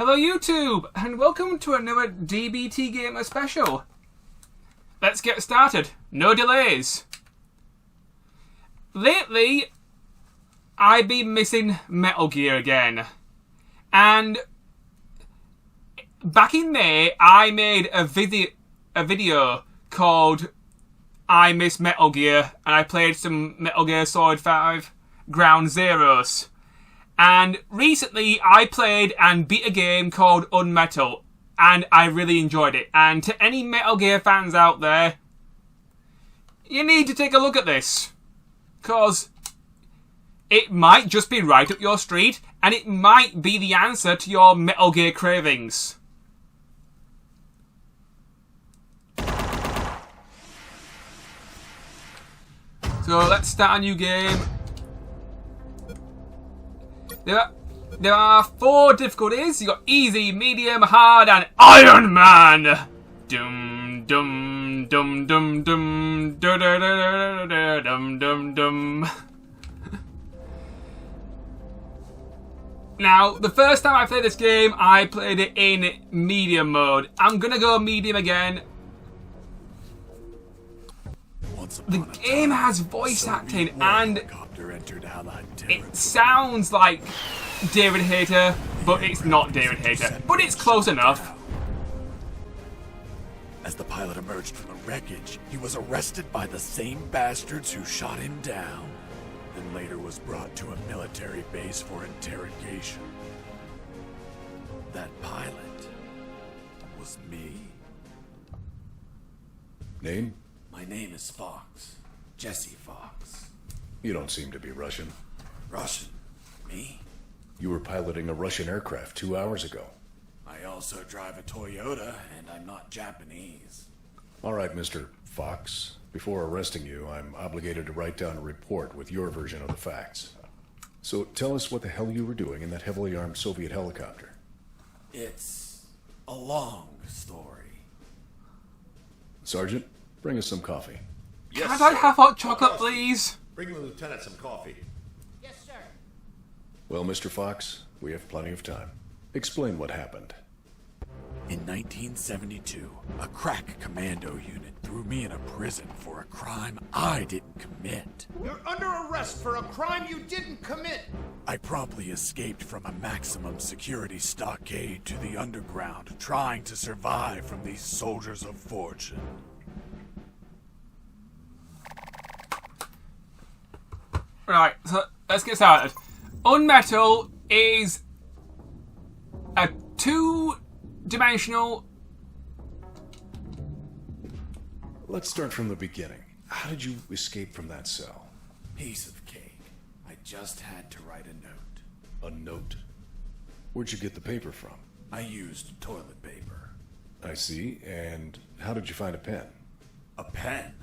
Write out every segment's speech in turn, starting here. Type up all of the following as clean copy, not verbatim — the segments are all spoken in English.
Hello YouTube, and welcome to another DBTGamer special. Let's get started. No delays. Lately, I've been missing Metal Gear again. And back in May, I made a video called I Miss Metal Gear, and I played some Metal Gear Solid 5 Ground Zeroes. And recently I played and beat a game called Unmetal, and I really enjoyed it. And to any Metal Gear fans out there, you need to take a look at this, because it might just be right up your street, and it might be the answer to your Metal Gear cravings. So let's start a new game. There are 4 difficulties. You got easy, medium, hard, and Iron Man. Dum dum dum dum dum dum dum dum dum. Now, the first time I played this game, I played it in medium mode. I'm gonna go medium again. The game has voice acting, and it sounds like David Hayter, but it's not David Hayter. But it's close enough. As the pilot emerged from the wreckage, he was arrested by the same bastards who shot him down, and later was brought to a military base for interrogation. That pilot was me. Name? My name is Fox. Jesse Fox. You don't seem to be Russian. Russian? Me? You were piloting a Russian aircraft 2 hours ago. I also drive a Toyota, and I'm not Japanese. All right, Mr. Fox. Before arresting you, I'm obligated to write down a report with your version of the facts. So tell us what the hell you were doing in that heavily armed Soviet helicopter. It's a long story. Sergeant, bring us some coffee. Yes, Can sir. I have hot chocolate, please? Bring the lieutenant some coffee. Yes, sir. Well, Mr. Fox, we have plenty of time. Explain what happened. In 1972, a crack commando unit threw me in a prison for a crime I didn't commit. You're under arrest for a crime you didn't commit. I promptly escaped from a maximum security stockade to the underground, trying to survive from these soldiers of fortune. Right, so let's get started. Unmetal is a 2-dimensional... Let's start from the beginning. How did you escape from that cell? Piece of cake. I just had to write a note. A note? Where'd you get the paper from? I used toilet paper. I see. And how did you find a pen? A pen?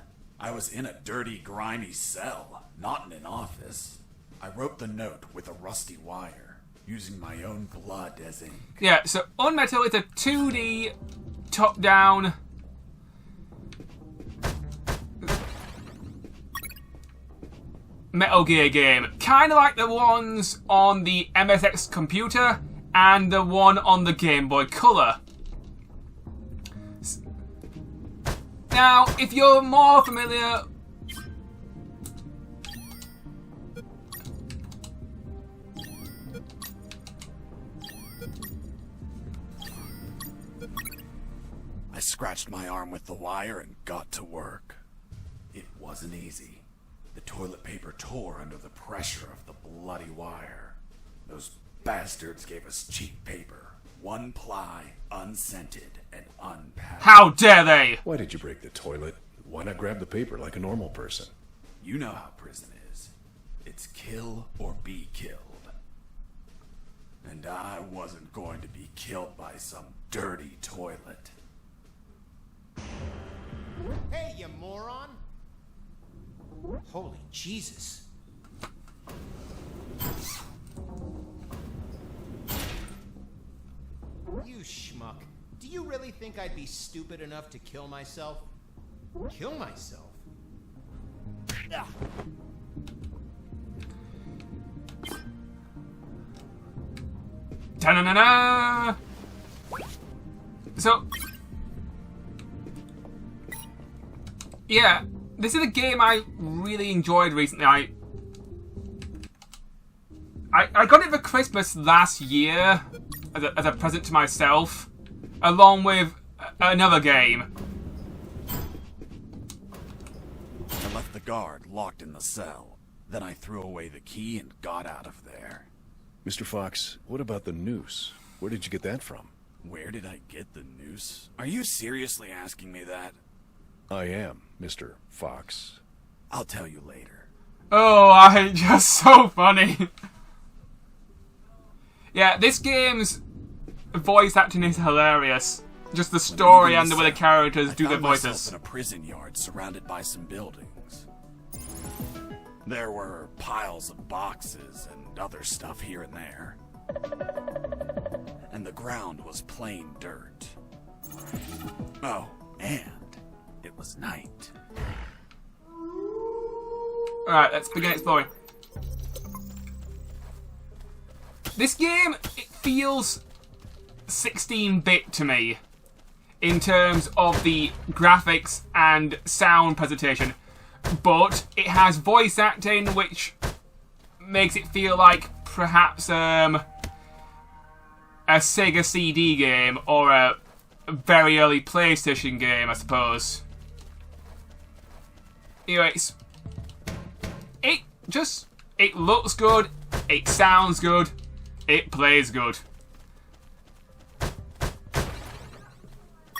I was in a dirty, grimy cell, not in an office. I wrote the note with a rusty wire, using my own blood as ink. Yeah, so Unmetal is a 2D top-down Metal Gear game. Kind of like the ones on the MSX computer and the one on the Game Boy Color. Now, if you're more familiar... I scratched my arm with the wire and got to work. It wasn't easy. The toilet paper tore under the pressure of the bloody wire. Those bastards gave us cheap paper. 1-ply, unscented, and unpacked. How dare they! Why did you break the toilet? Why not grab the paper like a normal person? You know how prison is. It's kill or be killed. And I wasn't going to be killed by some dirty toilet. Hey, you moron. Holy Jesus. You schmuck. Do you really think I'd be stupid enough to kill myself? Kill myself? Ugh. Ta-na-na-na! So, yeah, this is a game I really enjoyed recently. I got it for Christmas last year as a present to myself, along with another game. I left the guard locked in the cell. Then I threw away the key and got out of there. Mr. Fox, what about the noose? Where did you get that from? Where did I get the noose? Are you seriously asking me that? I am, Mr. Fox. I'll tell you later. Oh, just so funny. Yeah, this game's voice acting is hilarious. Just the story and the way the characters do their voices. I found myself in a prison yard surrounded by some buildings. There were piles of boxes and other stuff here and there. And the ground was plain dirt. Oh, and it was night. Alright, let's begin exploring. This game, it feels 16-bit to me in terms of the graphics and sound presentation. But it has voice acting, which makes it feel like perhaps a Sega CD game or a very early PlayStation game, I suppose. Anyways, it looks good, it sounds good, it plays good.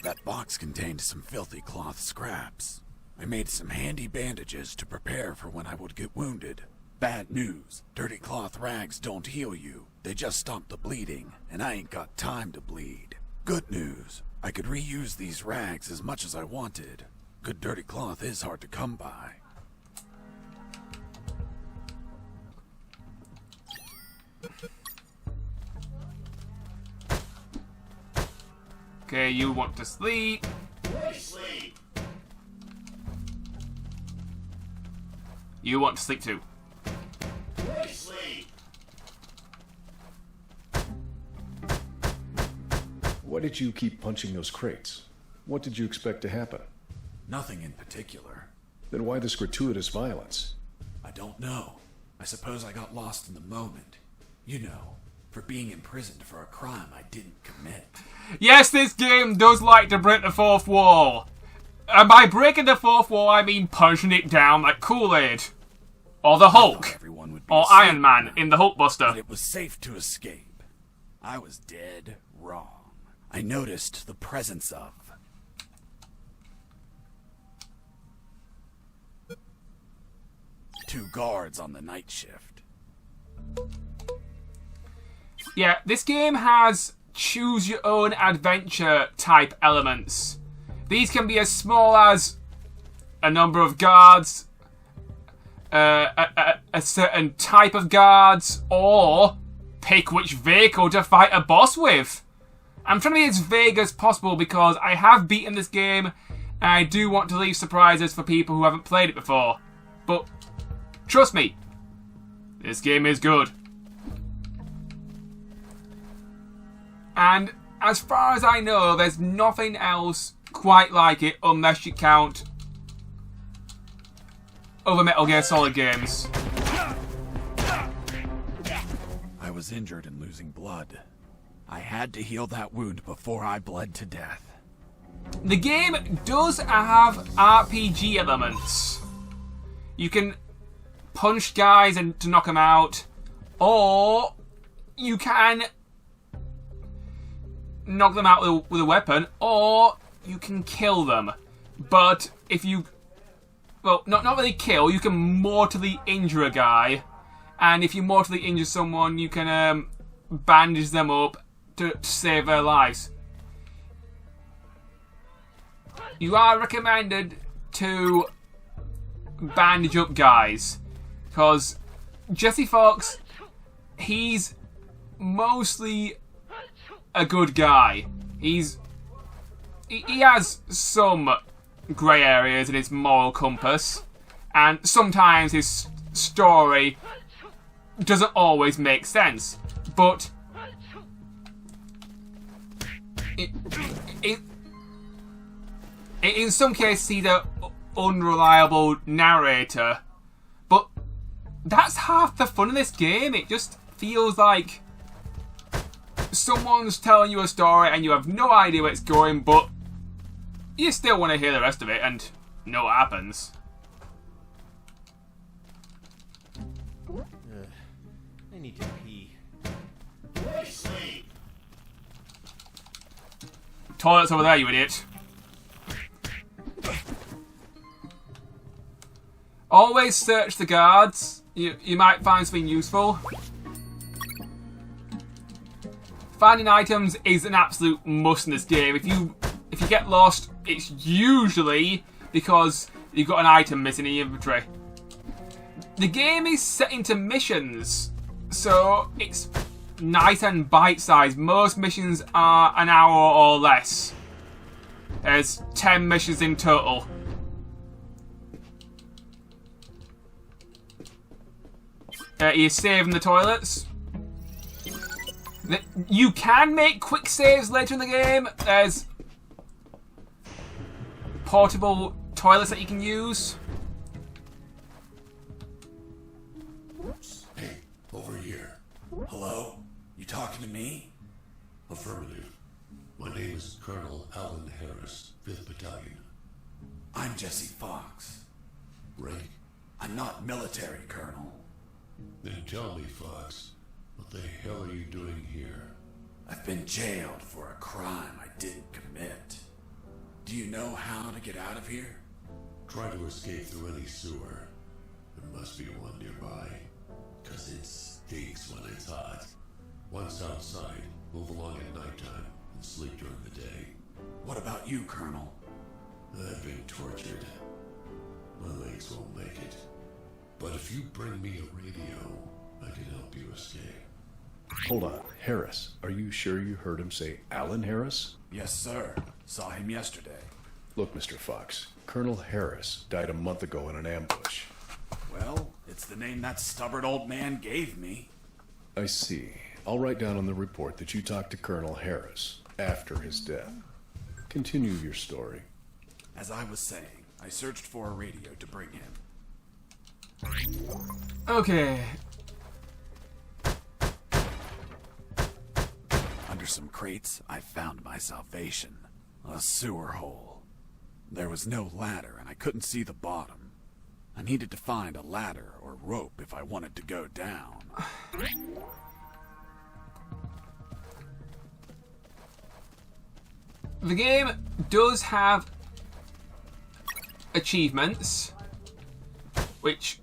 That box contained some filthy cloth scraps. I made some handy bandages to prepare for when I would get wounded. Bad news. Dirty cloth rags don't heal you. They just stop the bleeding, and I ain't got time to bleed. Good news. I could reuse these rags as much as I wanted. Good dirty cloth is hard to come by. Okay, you want to sleep. Sleep. You want to sleep too. Sleep. Why did you keep punching those crates? What did you expect to happen? Nothing in particular. Then why this gratuitous violence? I don't know. I suppose I got lost in the moment. You know, for being imprisoned for a crime I didn't commit. Yes, this game does like to break the fourth wall. And by breaking the fourth wall, I mean punching it down like Kool-Aid. Or the Hulk. Or Iron Man in the Hulkbuster. But it was safe to escape. I was dead wrong. I noticed the presence of... two guards on the night shift. Yeah, this game has choose-your-own-adventure type elements. These can be as small as a number of guards, a certain type of guards, or pick which vehicle to fight a boss with. I'm trying to be as vague as possible because I have beaten this game and I do want to leave surprises for people who haven't played it before. But trust me, this game is good. And as far as I know, there's nothing else quite like it unless you count other Metal Gear Solid games. I was injured and losing blood. I had to heal that wound before I bled to death. The game does have RPG elements. You can punch guys and to knock them out, or you can knock them out with a weapon, or you can kill them. But if you... well, not really kill, you can mortally injure a guy. And if you mortally injure someone, you can bandage them up to save their lives. You are recommended to bandage up guys. Because Jesse Fox, he's mostly a good guy. He has some grey areas in his moral compass, and sometimes his story doesn't always make sense, but in some cases, he's an unreliable narrator, but that's half the fun of this game. It just feels like someone's telling you a story and you have no idea where it's going, but you still want to hear the rest of it and know what happens. I need to pee. Toilet's over there, you idiot. Always search the guards. You might find something useful. Finding items is an absolute must in this game. If you get lost, it's usually because you've got an item missing in your inventory. The game is set into missions, so it's nice and bite-sized. Most missions are an hour or less. There's 10 missions in total. You're saving the toilets. You can make quick saves later in the game. There's portable toilets that you can use. Hey, over here. Hello? You talking to me? Affirmative. My name is Colonel Alan Harris, 5th Battalion. I'm Jesse Fox. Rank? I'm not military, Colonel. Then tell me, Fox, what the hell are you doing here? I've been jailed for a crime I didn't commit. Do you know how to get out of here? Try to escape through any sewer. There must be one nearby. 'Cause it stinks when it's hot. Once outside, move along at nighttime and sleep during the day. What about you, Colonel? I've been tortured. My legs won't make it. But if you bring me a radio, I can help you escape. Hold on. Harris, are you sure you heard him say Alan Harris? Yes, sir. Saw him yesterday. Look, Mr. Fox, Colonel Harris died a month ago in an ambush. Well, it's the name that stubborn old man gave me. I see. I'll write down on the report that you talked to Colonel Harris after his death. Continue your story. As I was saying, I searched for a radio to bring him. Okay. Under some crates, I found my salvation. A sewer hole. There was no ladder, and I couldn't see the bottom. I needed to find a ladder or rope if I wanted to go down. The game does have achievements, which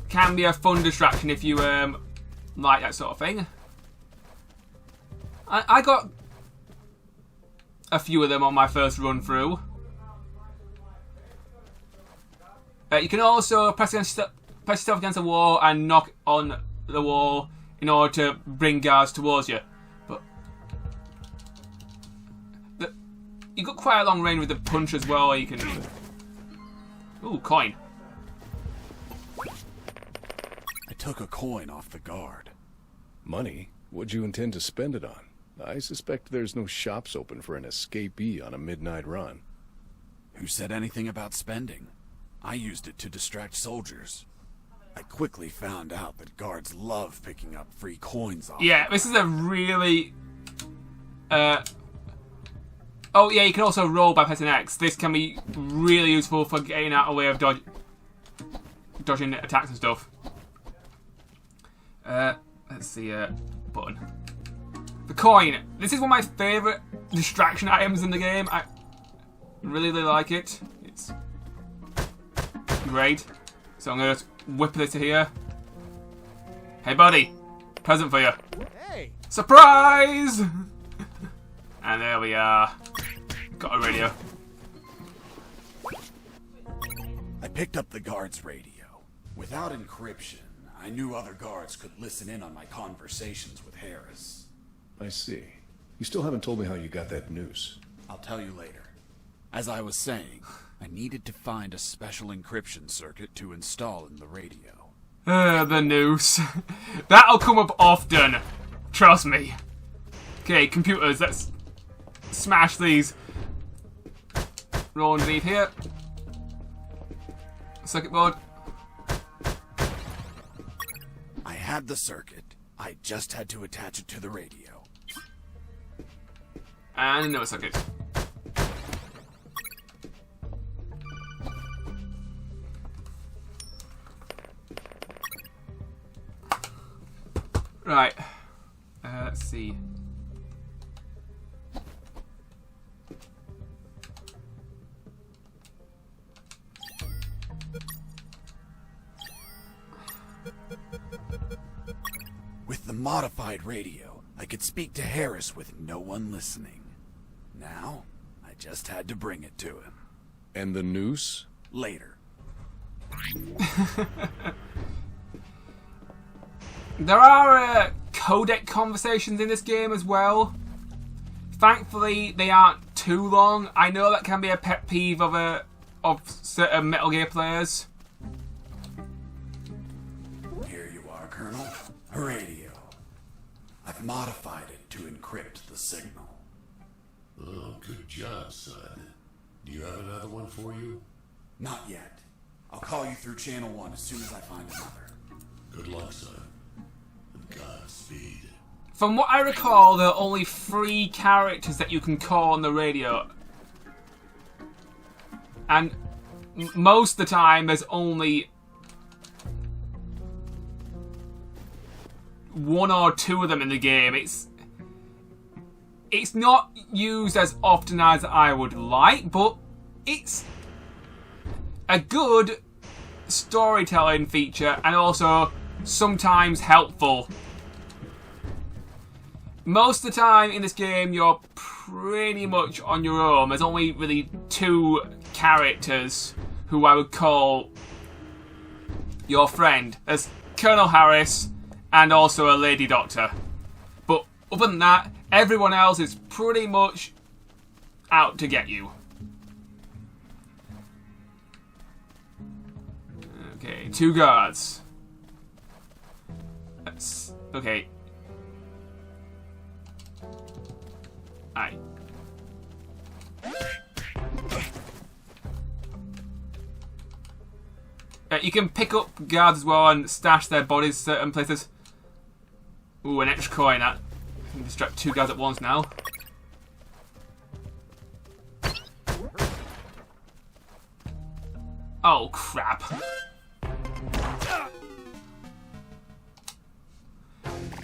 can be a fun distraction if you like that sort of thing. I got a few of them on my first run through. You can also press yourself against a wall and knock on the wall in order to bring guards towards you. But you got quite a long range with the punch as well. You can. Ooh, coin. I took a coin off the guard. Money? What'd you intend to spend it on? I suspect there's no shops open for an escapee on a midnight run. Who said anything about spending? I used it to distract soldiers. I quickly found out that guards love picking up free coins off. Yeah, this is a really... Oh yeah, you can also roll by pressing X. This can be really useful for getting out of the way of dodging attacks and stuff. Let's see, button. The coin. This is one of my favourite distraction items in the game. I really, really like it. It's great. So I'm going to whip this here. Hey buddy, present for you. Hey! Surprise! And there we are. Got a radio. I picked up the guard's radio. Without encryption, I knew other guards could listen in on my conversations with Harris. I see. You still haven't told me how you got that noose. I'll tell you later. As I was saying, I needed to find a special encryption circuit to install in the radio. The noose. That'll come up often. Trust me. Okay, computers, let's smash these. Roll underneath here. Circuit board. I had the circuit. I just had to attach it to the radio. And another circuit. Right. Let's see. With the modified radio, I could speak to Harris with no one listening. Now, I just had to bring it to him. And the noose? Later. There are codec conversations in this game as well. Thankfully, they aren't too long. I know that can be a pet peeve of certain Metal Gear players. Here you are, Colonel. A radio. I've modified it to encrypt the signal. Oh, good job, son. Do you have another one for you? Not yet. I'll call you through Channel 1 as soon as I find another. Good luck, son. And Godspeed. From what I recall, there are only 3 characters that you can call on the radio. And most of the time, there's only 1 or 2 of them in the game. It's not used as often as I would like, but it's a good storytelling feature and also sometimes helpful. Most of the time in this game, you're pretty much on your own. There's only really 2 characters who I would call your friend. There's Colonel Harris and also a Lady Doctor. But other than that, everyone else is pretty much out to get you. Okay, 2 guards. Okay. Aye. You can pick up guards as well and stash their bodies certain places. Ooh, an extra coin. That can distract 2 guards at once now. Oh, crap.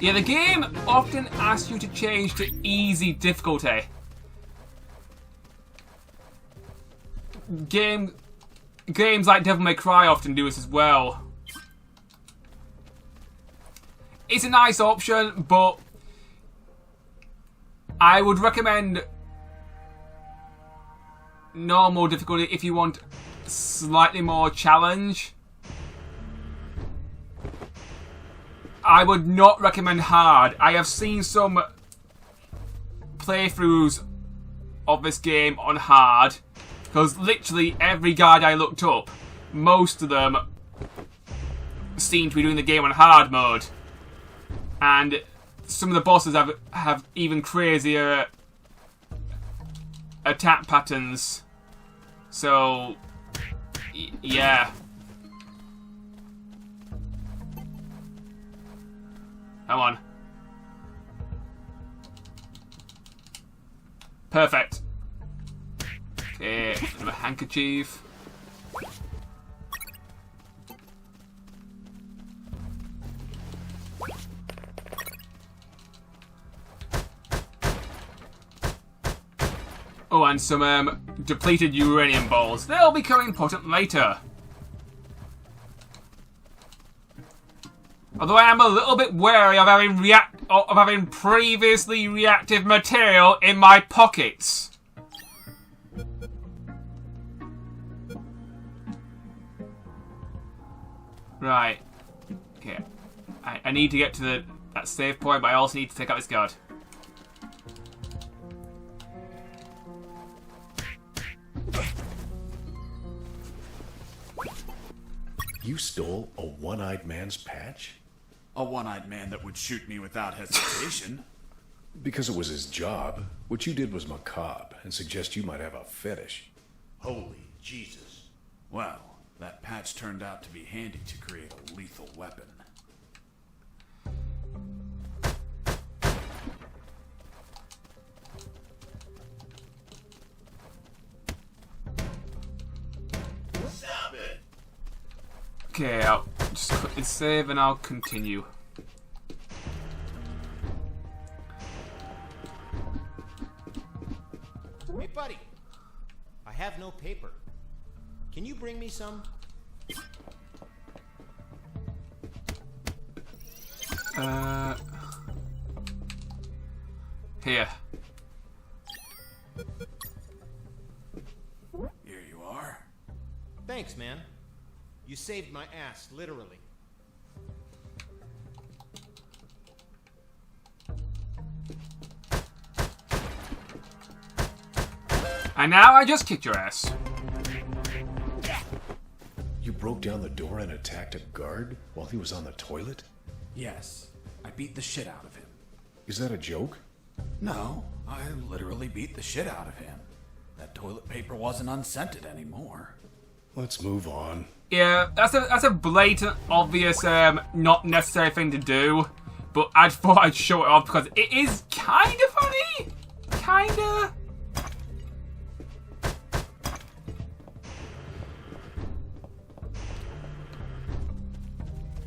Yeah, the game often asks you to change to easy difficulty. Games like Devil May Cry often do this as well. It's a nice option, but I would recommend normal difficulty if you want slightly more challenge. I would not recommend hard. I have seen some playthroughs of this game on hard, because literally every guide I looked up, most of them seem to be doing the game on hard mode. And some of the bosses have even crazier attack patterns. So, yeah. Come on. Perfect. Okay, another handkerchief. Oh, and some depleted uranium balls. They'll become important later. Although I am a little bit wary of having previously reactive material in my pockets. Right. Okay. I need to get to that save point, but I also need to take out this guard. You stole a one-eyed man's patch? A one-eyed man that would shoot me without hesitation. Because it was his job. What you did was macabre and suggest you might have a fetish. Holy Jesus. Well, that patch turned out to be handy to create a lethal weapon. Stop it! Okay, I'll just quickly save and I'll continue. Hey, buddy. I have no paper. Can you bring me some? Here. Here you are. Thanks, man. You saved my ass, literally. And now I just kicked your ass. You broke down the door and attacked a guard while he was on the toilet? Yes, I beat the shit out of him. Is that a joke? No, I literally beat the shit out of him. That toilet paper wasn't unscented anymore. Let's move on. Yeah, that's a blatant, obvious, not necessary thing to do. But I thought I'd show it off because it is kind of funny. Kinda.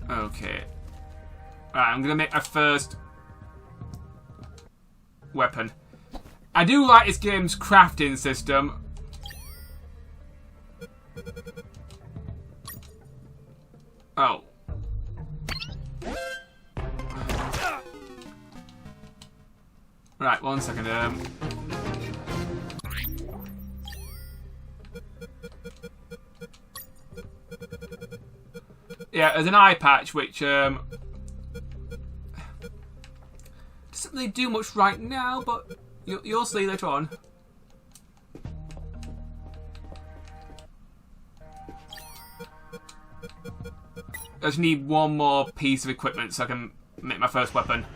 Okay. Alright, I'm gonna make my first weapon. I do like this game's crafting system. Oh. Right, 1 second. Yeah, there's an eye patch which doesn't really do much right now, but you'll see later on. I just need one more piece of equipment so I can make my first weapon.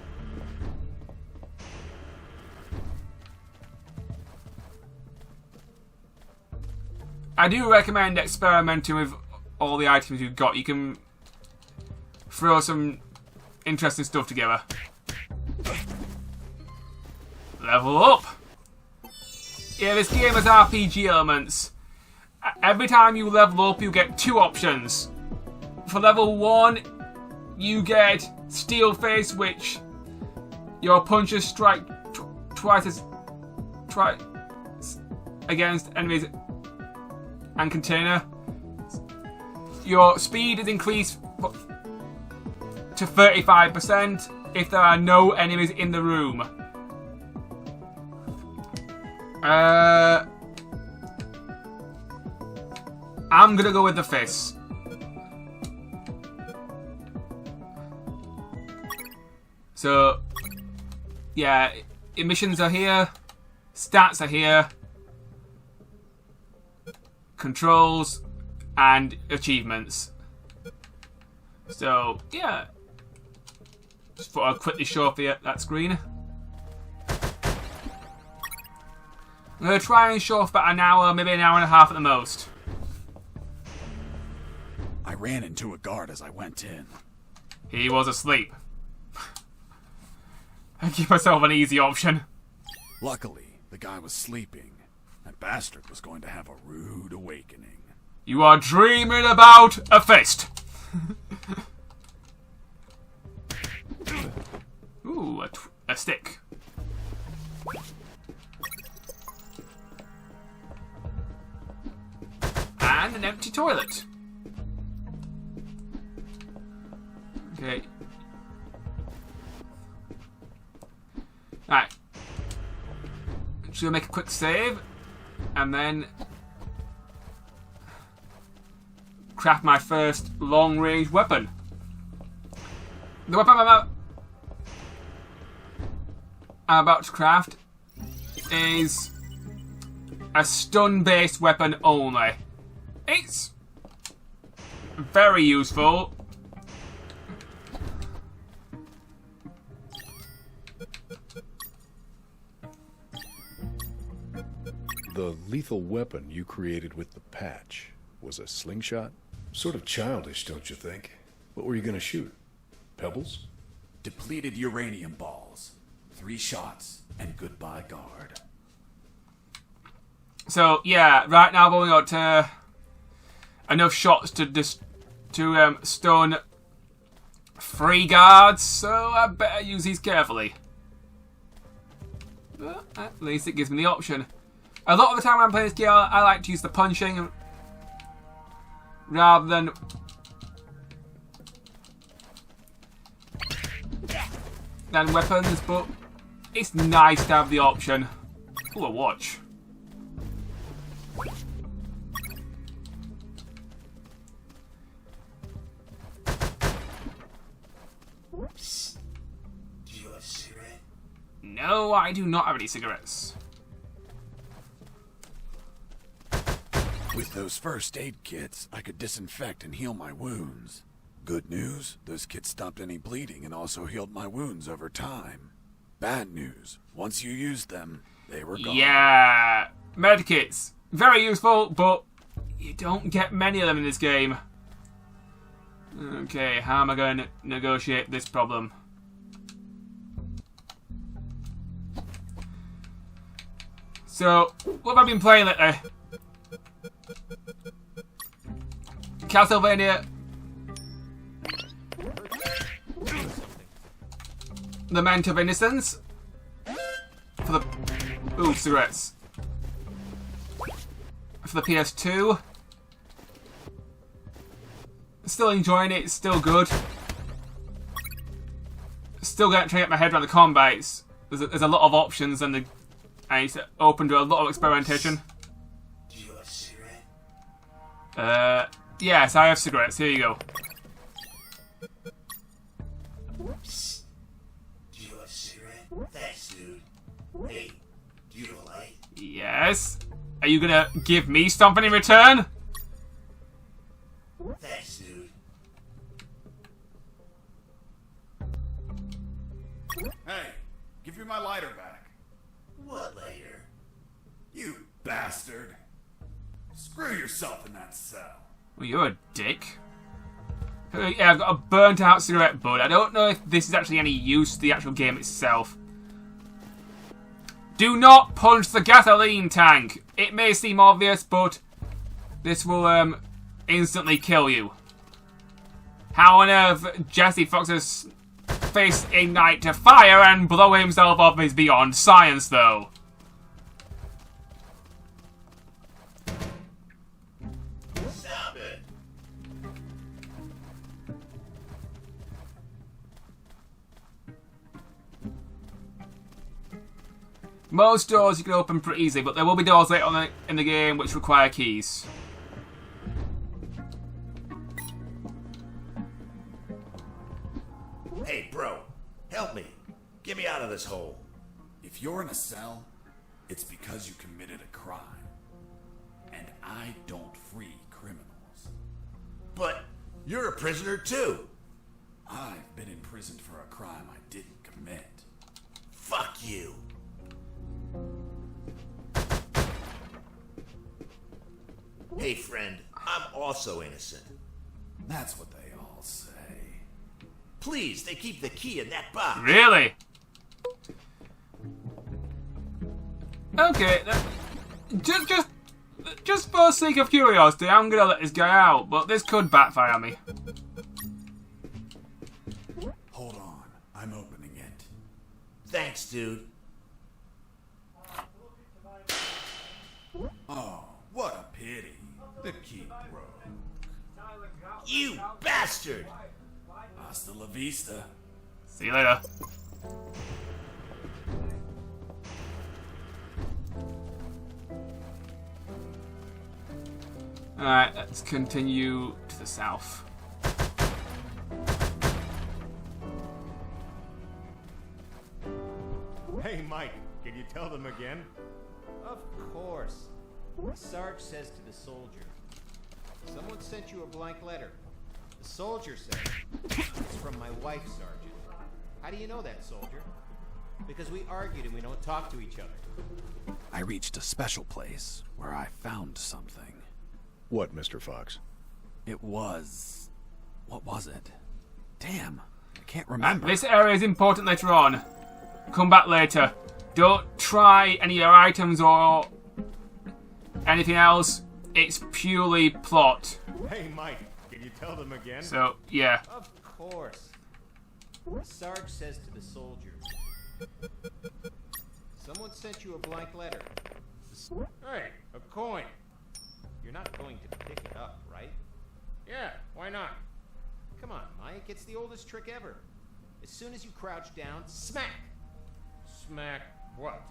I do recommend experimenting with all the items you've got. You can throw some interesting stuff together. Level up! Yeah, this game has RPG elements. Every time you level up, you get 2 options. For level 1, you get Steel Face, which your punches strike twice against enemies and container. Your speed is increased to 35% if there are no enemies in the room. I'm gonna go with the fist. So, yeah, emissions are here, stats are here, controls, and achievements. So, yeah. Just thought I'd quickly show off that screen. I'm going to try and show off about an hour, maybe an hour and a half at the most. I ran into a guard as I went in. He was asleep. I give myself an easy option. Luckily, the guy was sleeping. That bastard was going to have a rude awakening. You are dreaming about a fist. Ooh, a stick. And an empty toilet. Okay. Alright. Just gonna make a quick save. And then craft my first long-range weapon. The weapon I'm about to craft is a stun-based weapon only. It's very useful. The lethal weapon you created with the patch was a slingshot? Sort of childish, don't you think? What were you gonna shoot? Pebbles? Depleted uranium balls. 3 shots, and goodbye guard. So, yeah, right now I've only got enough shots to stun 3 guards, so I better use these carefully. But at least it gives me the option. A lot of the time when I'm playing this game, I like to use the punching rather than weapons, but it's nice to have the option. Ooh, a watch. Psst. Do you have a cigarette? No, I do not have any cigarettes. With those first aid kits, I could disinfect and heal my wounds. Good news, those kits stopped any bleeding and also healed my wounds over time. Bad news, once you used them, they were gone. Yeah, medkits. Very useful, but you don't get many of them in this game. Okay, how am I going to negotiate this problem? So, what have I been playing lately? Castlevania. Lament of Innocence. For the... Ooh, cigarettes. For the PS2. Still enjoying it, it's still good. Still trying to get my head around the combats. There's a lot of options and it's open to a lot of experimentation. Do you have a cigarette? Yes, I have cigarettes. Here you go. Psst. Do you have a cigarette? Thanks, dude. Hey, do you have a light? Yes. Are you gonna give me something in return? Thanks, dude. Hey, give me my lighter back. What later? You bastard. Screw yourself in that cell. Well, you're a dick. Yeah, I've got a burnt out cigarette butt. I don't know if this is actually any use to the actual game itself. Do not punch the gasoline tank. It may seem obvious, but this will instantly kill you. How on earth Jesse Fox's face ignite to fire and blow himself up is beyond science, though. Stop it. Most doors you can open pretty easily, but there will be doors later on in the game which require keys. Hey, bro. Help me. Get me out of this hole. If you're in a cell, it's because you committed a crime. And I don't free criminals. But you're a prisoner, too. I've been imprisoned for a crime I didn't commit. Fuck you. Hey, friend. I'm also innocent. That's what they all say. Please, they keep the key in that box. Really? Okay, just for the sake of curiosity, I'm gonna let this guy out, but this could backfire on me. Hold on, I'm opening it. Thanks, dude. Oh, what a pity. The key broke. You bastard! Hasta la vista. See you later. Alright, let's continue to the south. Hey, Mike, can you tell them again? Of course. The Sarge says to the soldier, someone sent you a blank letter. The soldier said, it's from my wife, Sergeant. How do you know that, soldier? Because we argued and we don't talk to each other. I reached a special place where I found something. What, Mr. Fox? It was... what was it? Damn, I can't remember. This area is important later on. Come back later. Don't try any of your items or anything else. It's purely plot. Hey, Mike, can you tell them again? So, yeah. Of course. Sarge says to the soldiers, someone sent you a blank letter. Hey, a coin. You're not going to pick it up, right? Yeah, why not? Come on, Mike, it's the oldest trick ever. As soon as you crouch down, smack! Smack what?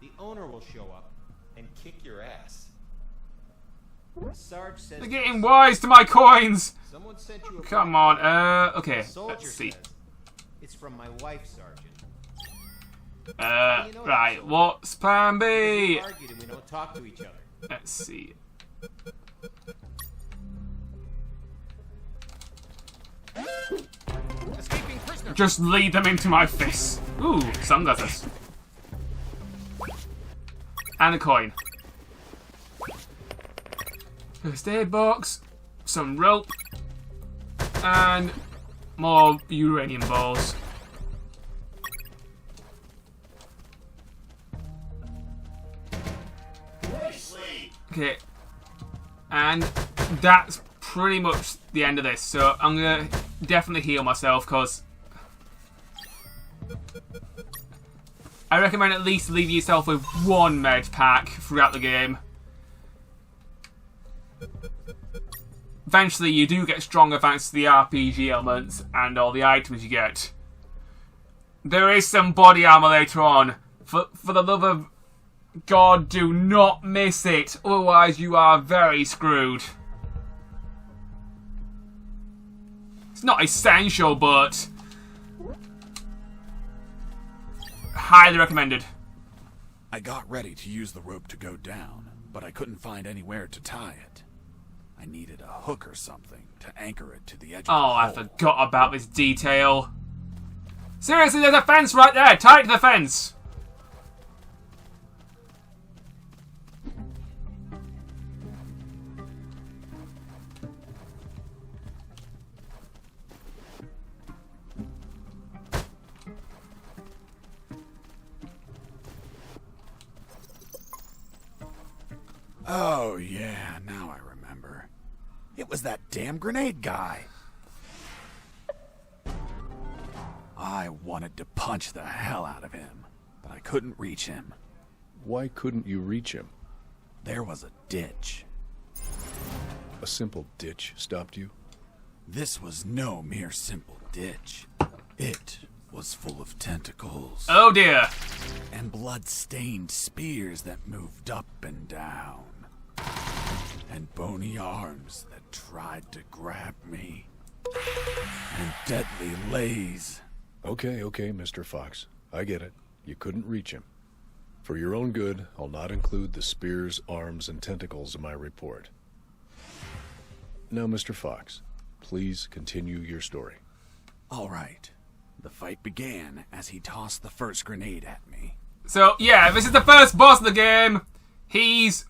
The owner will show up and kick your ass. Sarge says... They're getting wise to my coins! Someone sent you a Come blank on, okay, letter. The soldier let's see. says, it's from my wife, Sergeant. Right, what's plan We B? argued and we don't talk to each other. Let's see. Escaping prisoner. Just lead them into my face. Ooh, sunglasses. And a coin. First aid box, some rope, and more uranium balls. Okay, and that's pretty much the end of this. So I'm gonna definitely heal myself because I recommend at least leave yourself with one med pack throughout the game. Eventually, you do get stronger thanks to the RPG elements and all the items you get. There is some body armor later on. For the love of God, do not miss it. Otherwise, you are very screwed. It's not essential, but highly recommended. I got ready to use the rope to go down, but I couldn't find anywhere to tie it. I needed a hook or something to anchor it to the edge of the Oh, hole. I forgot about this detail. Seriously, there's a fence right there. Tie it to the fence. Oh, yeah, now I remember. It was that damn grenade guy. I wanted to punch the hell out of him, but I couldn't reach him. Why couldn't you reach him? There was a ditch. A simple ditch stopped you? This was no mere simple ditch. It was full of tentacles Oh dear. and blood-stained spears that moved up and down, and bony arms that tried to grab me, and deadly lays. Okay, Mr. Fox. I get it. You couldn't reach him. For your own good, I'll not include the spears, arms, and tentacles in my report. Now, Mr. Fox, please continue your story. All right. The fight began as he tossed the first grenade at me. So, yeah, this is the first boss of the game. He's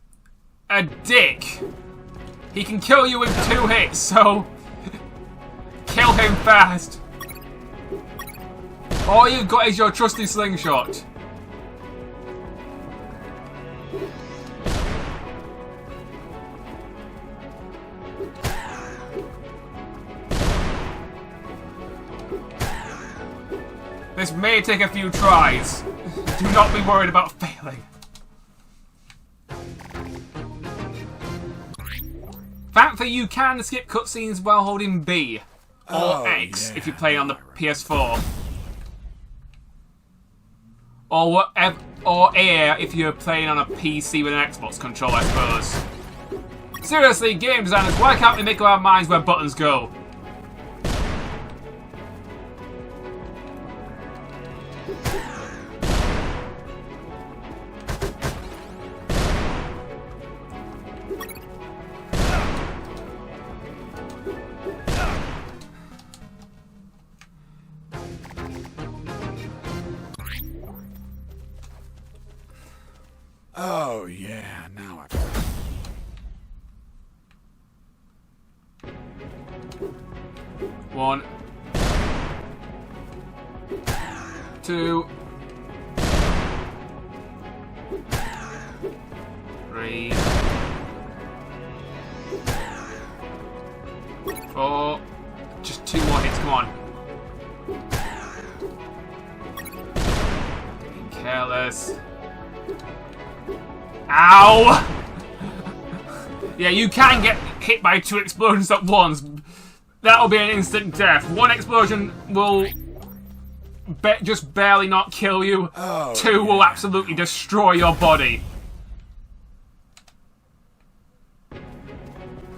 a dick. He can kill you with 2 hits, so kill him fast. All you've got is your trusty slingshot. This may take a few tries. Do not be worried about failing. Thankfully, you can skip cutscenes while holding B or X if you play on the PS4. Or whatever, or A if you're playing on a PC with an Xbox controller, I suppose. Seriously, game designers, why can't we make up our minds where buttons go? Oh, yeah, now I... One. 2. 3. 4. Just 2 more hits, come on. Being careless. Ow! Yeah, you can get hit by 2 explosions at once. That'll be an instant death. 1 explosion will just barely not kill you. 2 will absolutely destroy your body.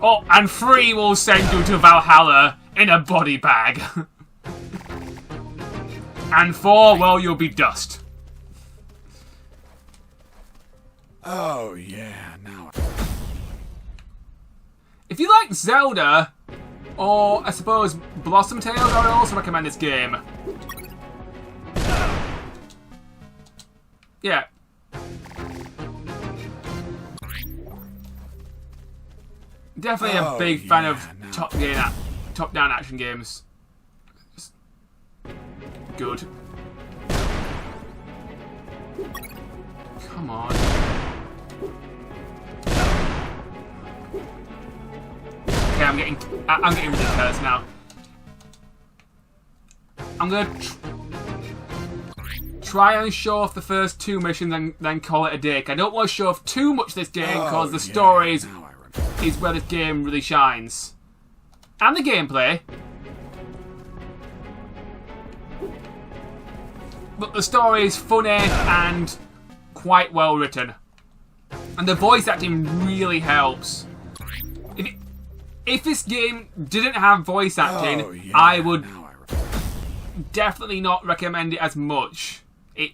Oh, and 3 will send you to Valhalla in a body bag. And 4, well, you'll be dust. Oh, yeah, now I... If you like Zelda, or I suppose Blossom Tales, I would also recommend this game. Yeah. Definitely a big fan of top-down action games. Just good. Come on. Okay, I'm getting ridiculous now. I'm gonna try and show off the first 2 missions and then call it a day. I don't want to show off too much this game because the story is where this game really shines. And the gameplay. But the story is funny and quite well written. And the voice acting really helps. If this game didn't have voice acting, I would definitely not recommend it as much. It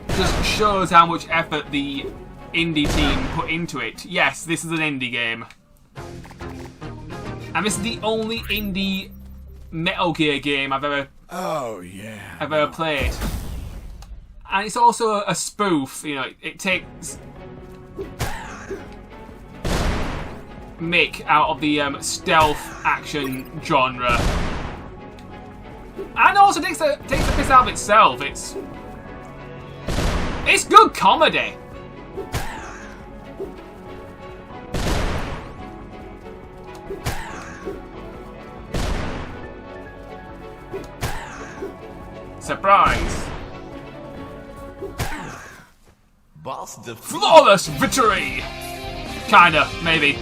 just shows how much effort the indie team put into it. Yes, this is an indie game. And this is the only indie Metal Gear game I've ever played. And it's also a spoof, you know, it takes Mick out of the stealth action genre. And also takes the piss out of itself. It's good comedy. Surprise! Flawless victory! Kinda, maybe.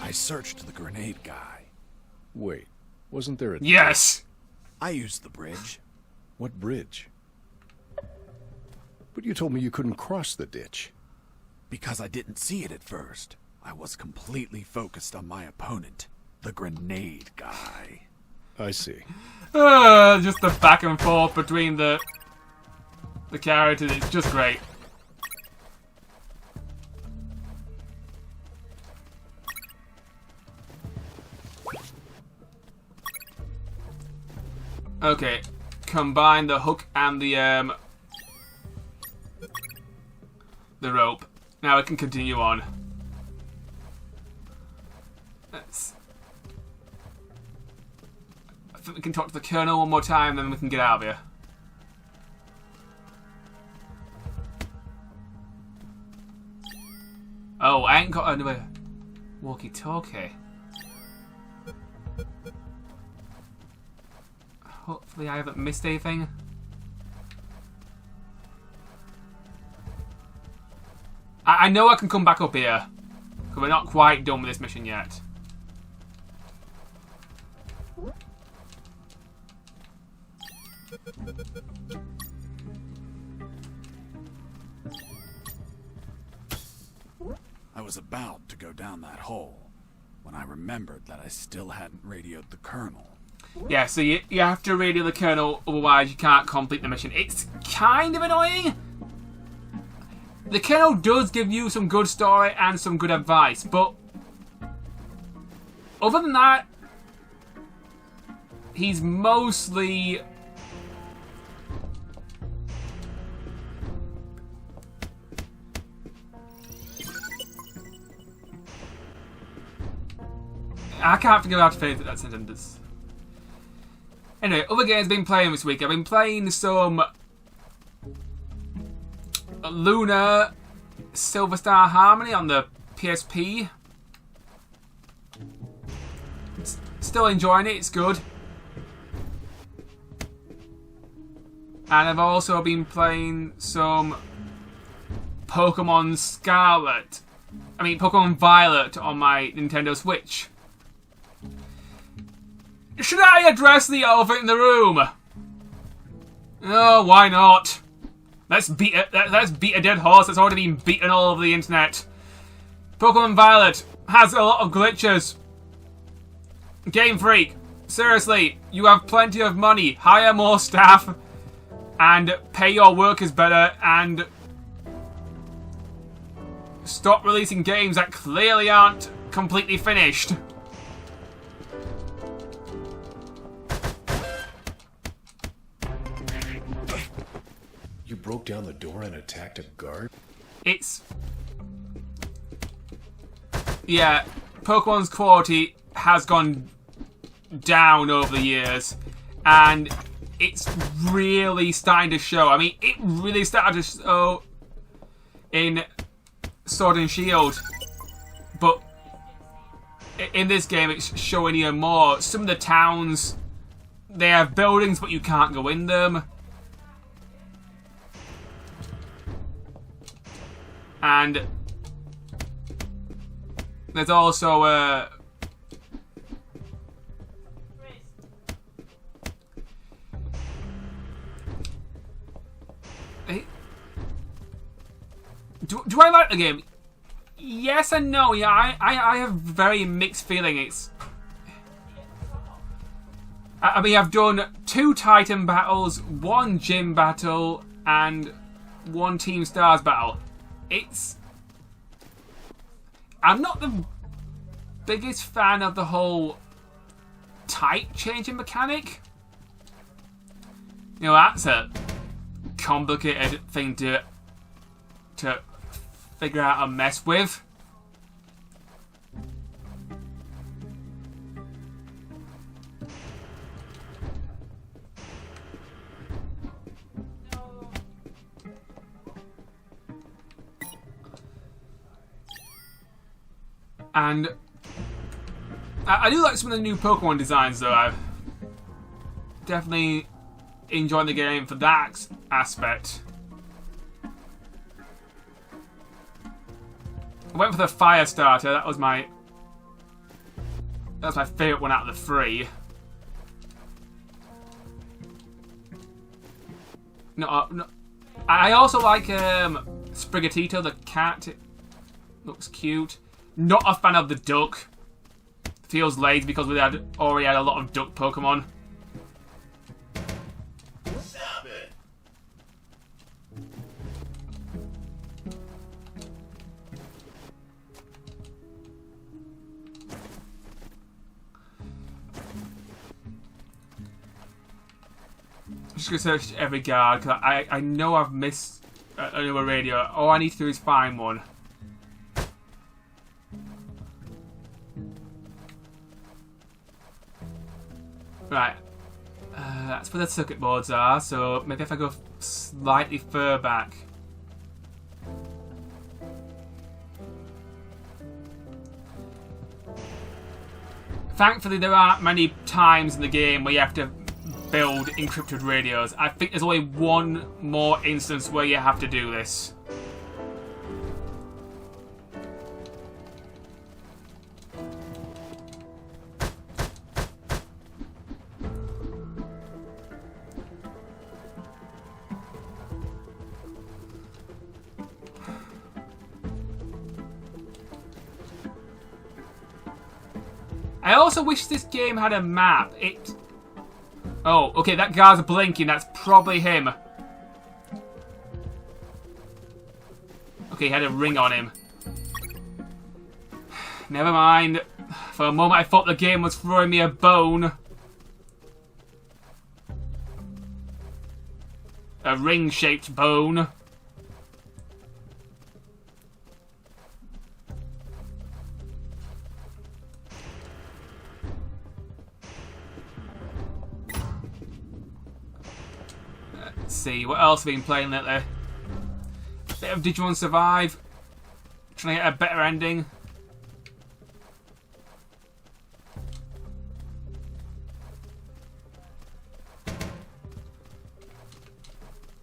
I searched the grenade guy. Wait, wasn't there a... Yes! I used the bridge. What bridge? But you told me you couldn't cross the ditch. Because I didn't see it at first. I was completely focused on my opponent, the grenade guy. I see. Just the back and forth between the characters, it's just great. Okay, combine the hook and the rope. Now I can continue on. I think we can talk to the Colonel one more time, then we can get out of here. Oh, I ain't got another walkie-talkie. Hopefully I haven't missed anything. I know I can come back up here, because we're not quite done with this mission yet. I was about to go down that hole when I remembered that I still hadn't radioed the Colonel. Yeah, so you have to radio the Colonel, otherwise you can't complete the mission. It's kind of annoying. The Colonel does give you some good story and some good advice, but other than that, he's mostly I can't figure out how to finish that sentence. Anyway, other games I've been playing this week. I've been playing some Luna Silver Star Harmony on the PSP. Still enjoying it, it's good. And I've also been playing some Pokemon Violet on my Nintendo Switch. Should I address the elephant in the room? Oh, why not? Let's beat a dead horse that's already been beaten all over the internet. Pokemon Violet has a lot of glitches. Game Freak, seriously, you have plenty of money. Hire more staff and pay your workers better and stop releasing games that clearly aren't completely finished. You broke down the door and attacked a guard? Yeah, Pokemon's quality has gone down over the years, and it's really starting to show. I mean, it really started to show in Sword and Shield, but in this game it's showing even more. Some of the towns, they have buildings but you can't go in them. And there's also do I like the game? Yes and no. Yeah, I have very mixed feelings. I mean, I've done 2 Titan battles, 1 gym battle, and 1 Team Stars battle. I'm not the biggest fan of the whole type changing mechanic. You know, that's a complicated thing to figure out and mess with. And I do like some of the new Pokemon designs, though. I've definitely enjoyed the game for that aspect. I went for the Fire Starter. That was my favourite one out of the 3. No, I also like Sprigatito, the cat. It looks cute. Not a fan of the duck. Feels lazy because we already had a lot of duck Pokemon. Stop it. I'm just going to search every guard because I know I've missed another radio. All I need to do is find one. Right, that's where the circuit boards are, so maybe if I go slightly further back. Thankfully, there aren't many times in the game where you have to build encrypted radios. I think there's only one more instance where you have to do this. I also wish this game had a map. Oh, okay, that guy's blinking. That's probably him. Okay, he had a ring on him. Never mind. For a moment, I thought the game was throwing me a bone. A ring-shaped bone. see, what else have I been playing lately? Bit of Digimon Survive. Trying to get a better ending.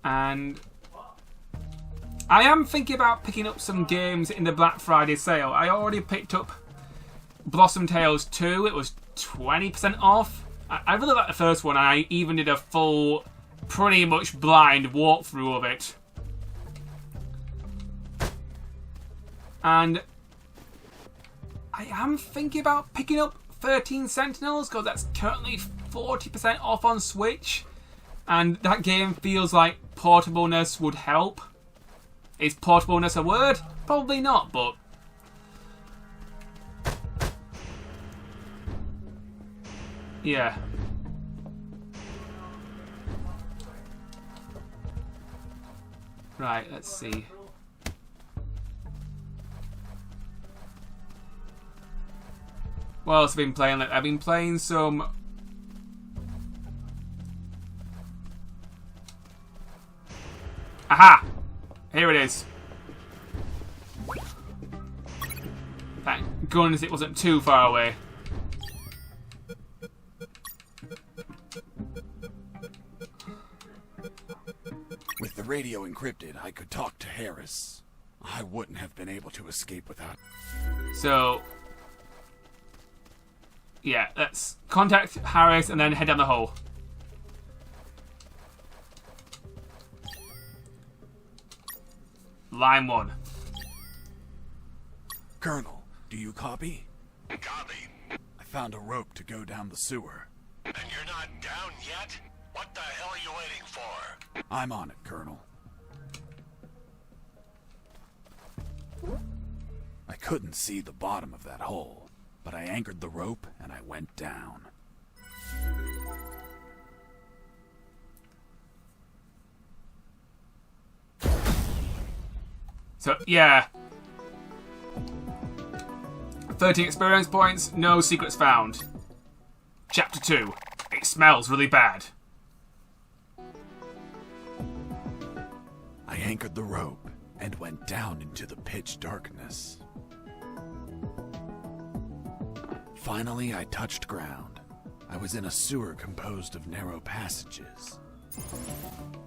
And I am thinking about picking up some games in the Black Friday sale. I already picked up Blossom Tales 2. It was 20% off. I really like the first one. I even did a full, pretty much blind walkthrough of it. And I am thinking about picking up 13 Sentinels because that's currently 40% off on Switch. And that game feels like portableness would help. Is portableness a word? Probably not, but... yeah. Right, let's see. What else have I been playing? I've been playing some... aha! Here it is. Thank goodness it wasn't too far away. With the radio encrypted, I could talk to Harris. I wouldn't have been able to escape without... So... yeah, let's contact Harris and then head down the hole. Line 1. Colonel, do you copy? Copy. I found a rope to go down the sewer. And you're not down yet? What the hell are you waiting for? I'm on it, Colonel. I couldn't see the bottom of that hole, but I anchored the rope and I went down. So, yeah. 13 experience points, no secrets found. Chapter 2. It smells really bad. I anchored the rope and went down into the pitch darkness. Finally, I touched ground. I was in a sewer composed of narrow passages.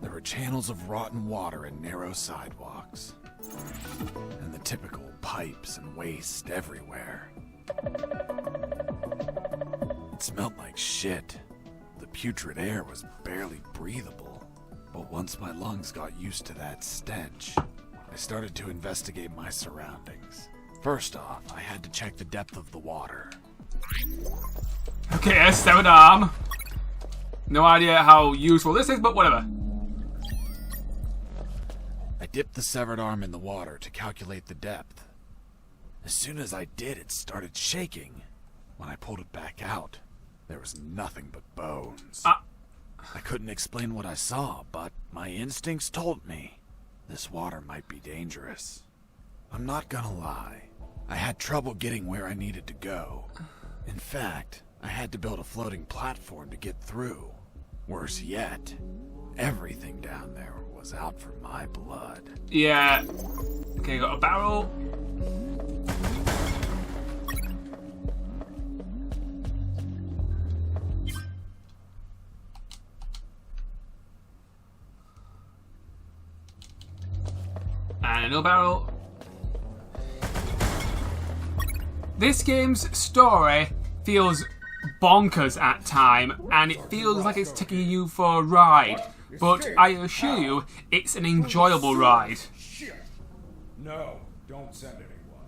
There were channels of rotten water and narrow sidewalks. And the typical pipes and waste everywhere. It smelled like shit. The putrid air was barely breathable. But once my lungs got used to that stench, I started to investigate my surroundings. First off, I had to check the depth of the water. Okay, a severed arm. No idea how useful this is, but whatever. I dipped the severed arm in the water to calculate the depth. As soon as I did, it started shaking. When I pulled it back out, there was nothing but bones. I couldn't explain what I saw, but my instincts told me this water might be dangerous. I'm not gonna lie. I had trouble getting where I needed to go. In fact, I had to build a floating platform to get through. Worse yet, everything down there was out for my blood. Yeah. Okay, got a barrel. And another barrel. This game's story feels bonkers at time, and it feels like it's taking you for a ride. But I assure you, it's an enjoyable ride. Shit. No, don't send anyone.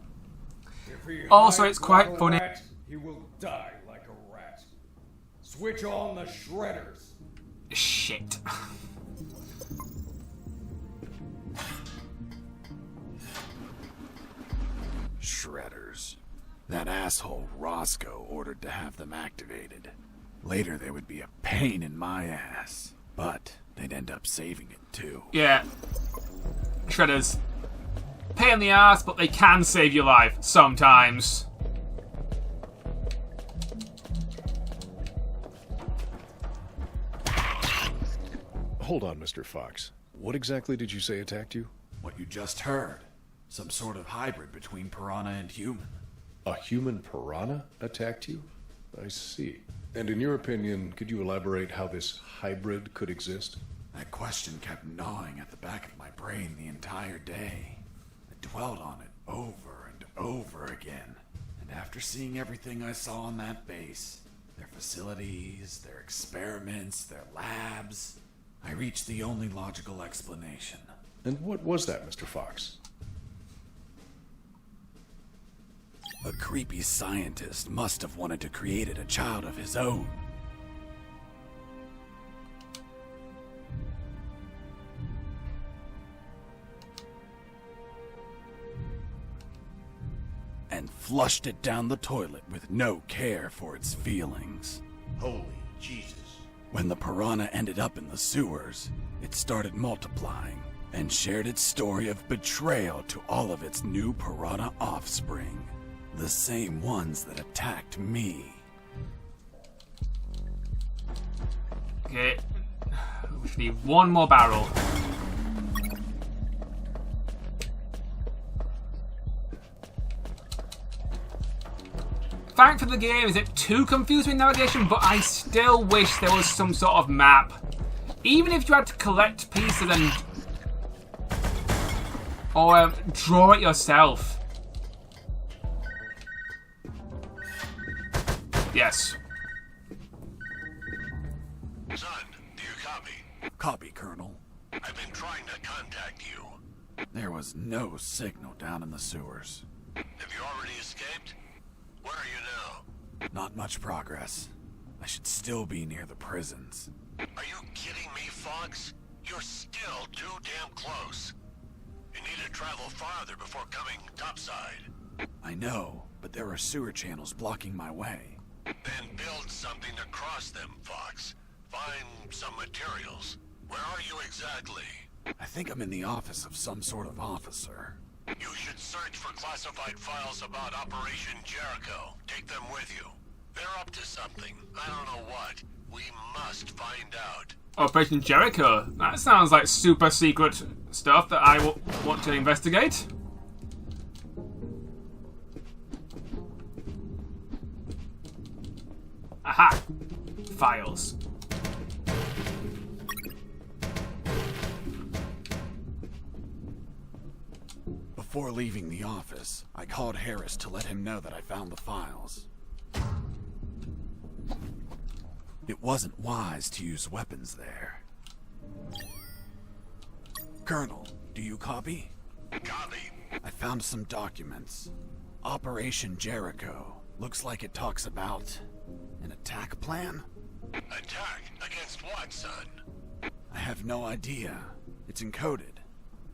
If he Also, hides it's quite like a funny. rat, he will die like a rat. Switch on the shredders. Shit. Shredders. That asshole Roscoe ordered to have them activated. Later they would be a pain in my ass, but they'd end up saving it too. Yeah. Shredders. Pain in the ass, but they can save your life sometimes. hold on, Mr. Fox. What exactly did you say attacked you? What you just heard. Some sort of hybrid between piranha and human. A human piranha attacked you? I see. And in your opinion, could you elaborate how this hybrid could exist? That question kept gnawing at the back of my brain the entire day. I dwelled on it over and over again. And after seeing everything I saw on that base, their facilities, their experiments, their labs, I reached the only logical explanation. And what was that, Mr. Fox? A creepy scientist must have wanted to create a child of his own. And flushed it down the toilet with no care for its feelings. Holy Jesus. When the piranha ended up in the sewers, it started multiplying and shared its story of betrayal to all of its new piranha offspring. The same ones that attacked me. Okay. We just need one more barrel. Thankfully, the game isn't too confused with navigation, but I still wish there was some sort of map. Even if you had to collect pieces and or draw it yourself. Yes. Son, do you copy? Copy, Colonel. I've been trying to contact you. There was no signal down in the sewers. Have you already escaped? Where are you now? Not much progress. I should still be near the prisons. Are you kidding me, Fox? You're still too damn close. You need to travel farther before coming topside. I know, but there are sewer channels blocking my way. Then build something to cross them, Fox. Find some materials. Where are you exactly? I think I'm in the office of some sort of officer. You should search for classified files about Operation Jericho. Take them with you. They're up to something. I don't know what. We must find out. Operation Jericho. That sounds like super secret stuff that I want to investigate. Aha! Files. Before leaving the office, I called Harris to let him know that I found the files. It wasn't wise to use weapons there. Colonel, do you copy? Copy. I found some documents. Operation Jericho. Looks like it talks about an attack plan? Attack? Against what, son? I have no idea. It's encoded.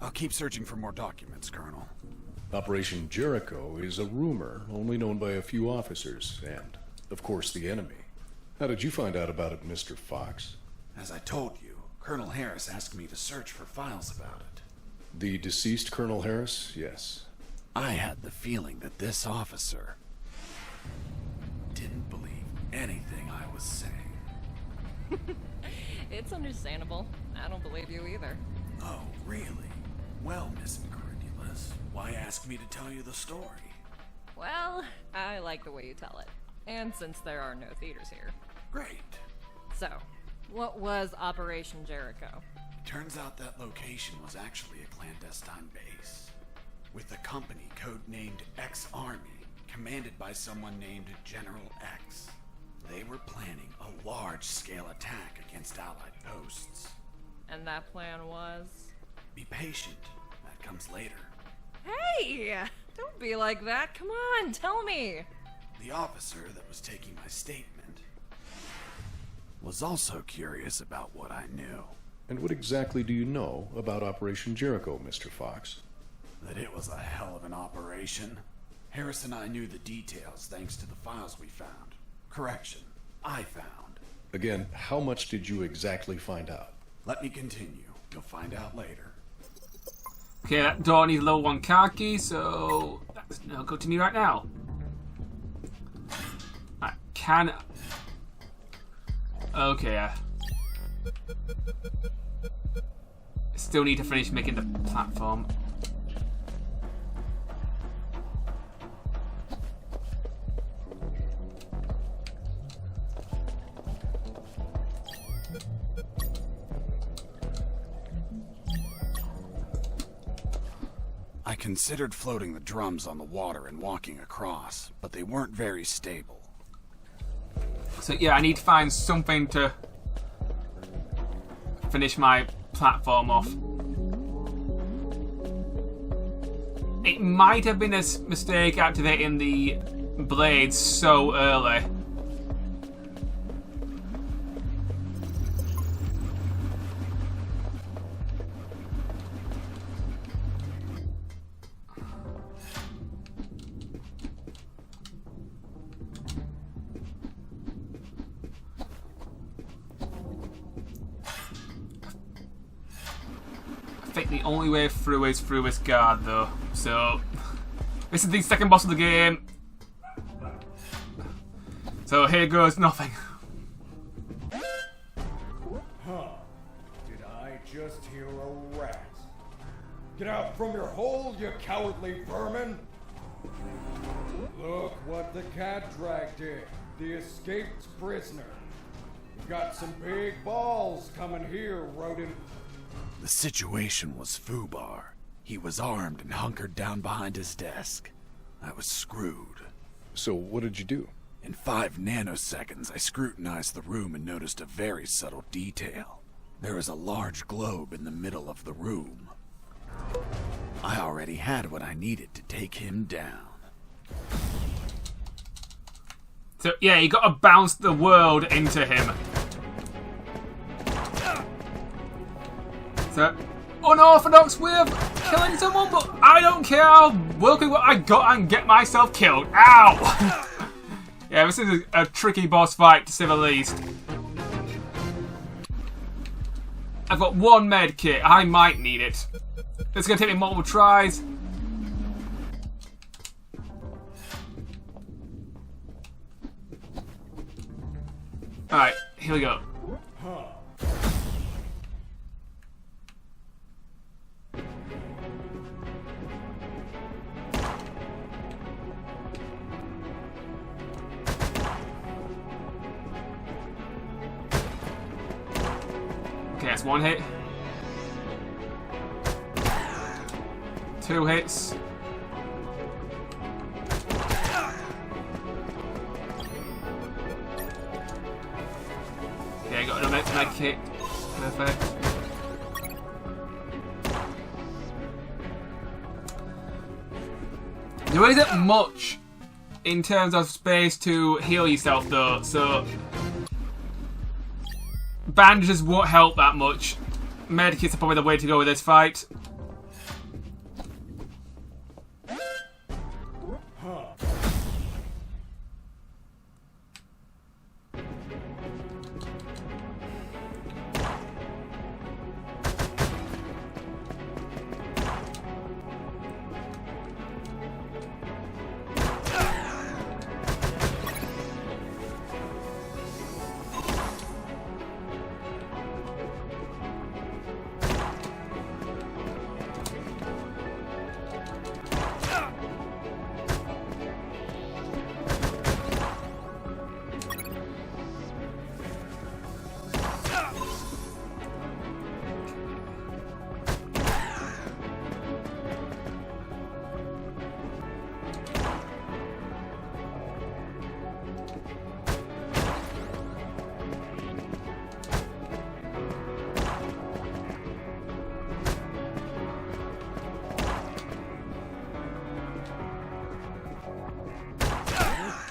I'll keep searching for more documents, Colonel. Operation Jericho is a rumor only known by a few officers and, of course, the enemy. How did you find out about it, Mr. Fox? As I told you, Colonel Harris asked me to search for files about it. The deceased Colonel Harris? Yes. I had the feeling that this officer didn't believe anything I was saying. It's understandable. I don't believe you either. Oh, really? Well, Miss Incredulous, why ask me to tell you the story? Well, I like the way you tell it. And since there are no theaters here. Great. So, what was Operation Jericho? Turns out that location was actually a clandestine base, with a company codenamed X-Army, commanded by someone named General X. They were planning a large-scale attack against Allied posts. And that plan was? Be patient. That comes later. Hey! Don't be like that. Come on, tell me. The officer that was taking my statement was also curious about what I knew. And what exactly do you know about Operation Jericho, Mr. Fox? That it was a hell of an operation. Harris and I knew the details thanks to the files we found. Correction, I found. Again, how much did you exactly find out? Let me continue. You'll find out later. Okay, that door needs a level 1 car key, so that's no good to me right now. I can. Okay. still need to finish making the platform. I considered floating the drums on the water and walking across, but they weren't very stable. So yeah, I need to find something to finish my platform off. It might have been a mistake activating the blades so early. I think the only way through is through this guard though, so this is the second boss of the game, so here goes nothing. Huh. Did I just hear a rat? Get out from your hole, you cowardly vermin! Look what the cat dragged in. The escaped prisoner. You've got some big balls coming here, rodent. The situation was foobar. He was armed and hunkered down behind his desk. I was screwed. So what did you do? In 5 nanoseconds, I scrutinized the room and noticed a very subtle detail. There was a large globe in the middle of the room. I already had what I needed to take him down. So yeah, you gotta bounce the world into him. So, unorthodox way of killing someone, but I don't care. I'll work with what I got and get myself killed. Ow! Yeah, this is a tricky boss fight to say the least. I've got 1 med kit. I might need it. It's gonna take me multiple tries. Alright, here we go. Okay, that's 1 hit. 2 hits. Okay, I got another med kit. Perfect. There isn't much in terms of space to heal yourself though, so bandages won't help that much. Medkits are probably the way to go with this fight.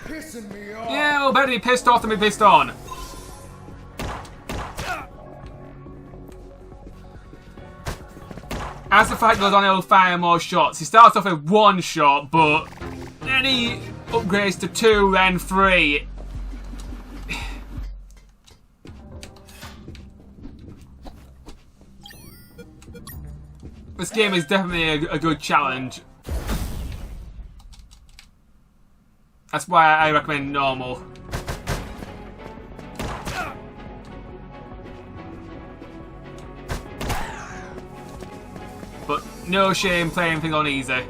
Pissing me off. Yeah, well, better be pissed off than be pissed on. As the fight goes on, he'll fire more shots. He starts off with 1 shot, but then he upgrades to 2, then 3. This game is definitely a good challenge. That's why I recommend normal. But no shame playing things on easy.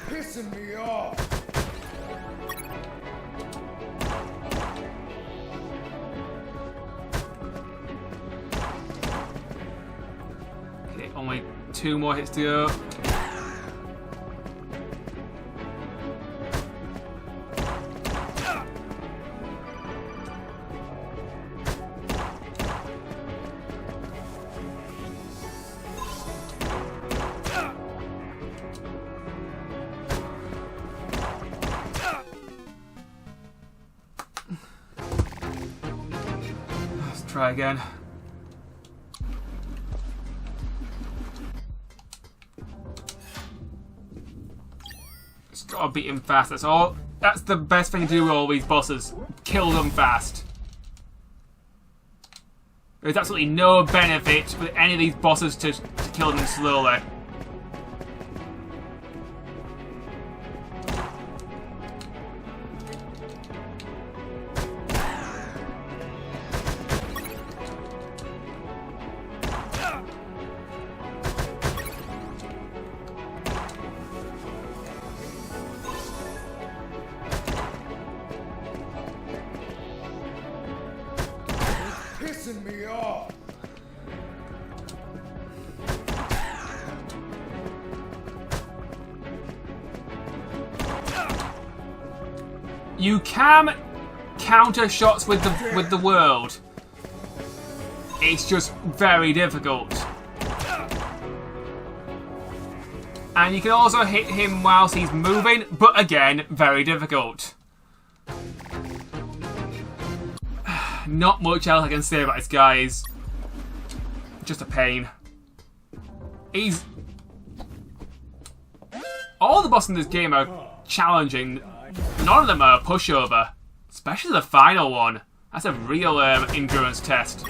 Pissing me off. Okay, only 2 more hits to go. Let's try again. Just gotta beat him fast, that's all. That's the best thing to do with all these bosses. Kill them fast. There's absolutely no benefit with any of these bosses to kill them slowly. Pissing me off. You can counter shots with the world. It's just very difficult. And you can also hit him whilst he's moving, but again, very difficult. Not much else I can say about this guy. He's just a pain. He's... All the bosses in this game are challenging. None of them are a pushover. Especially the final one. That's a real endurance test.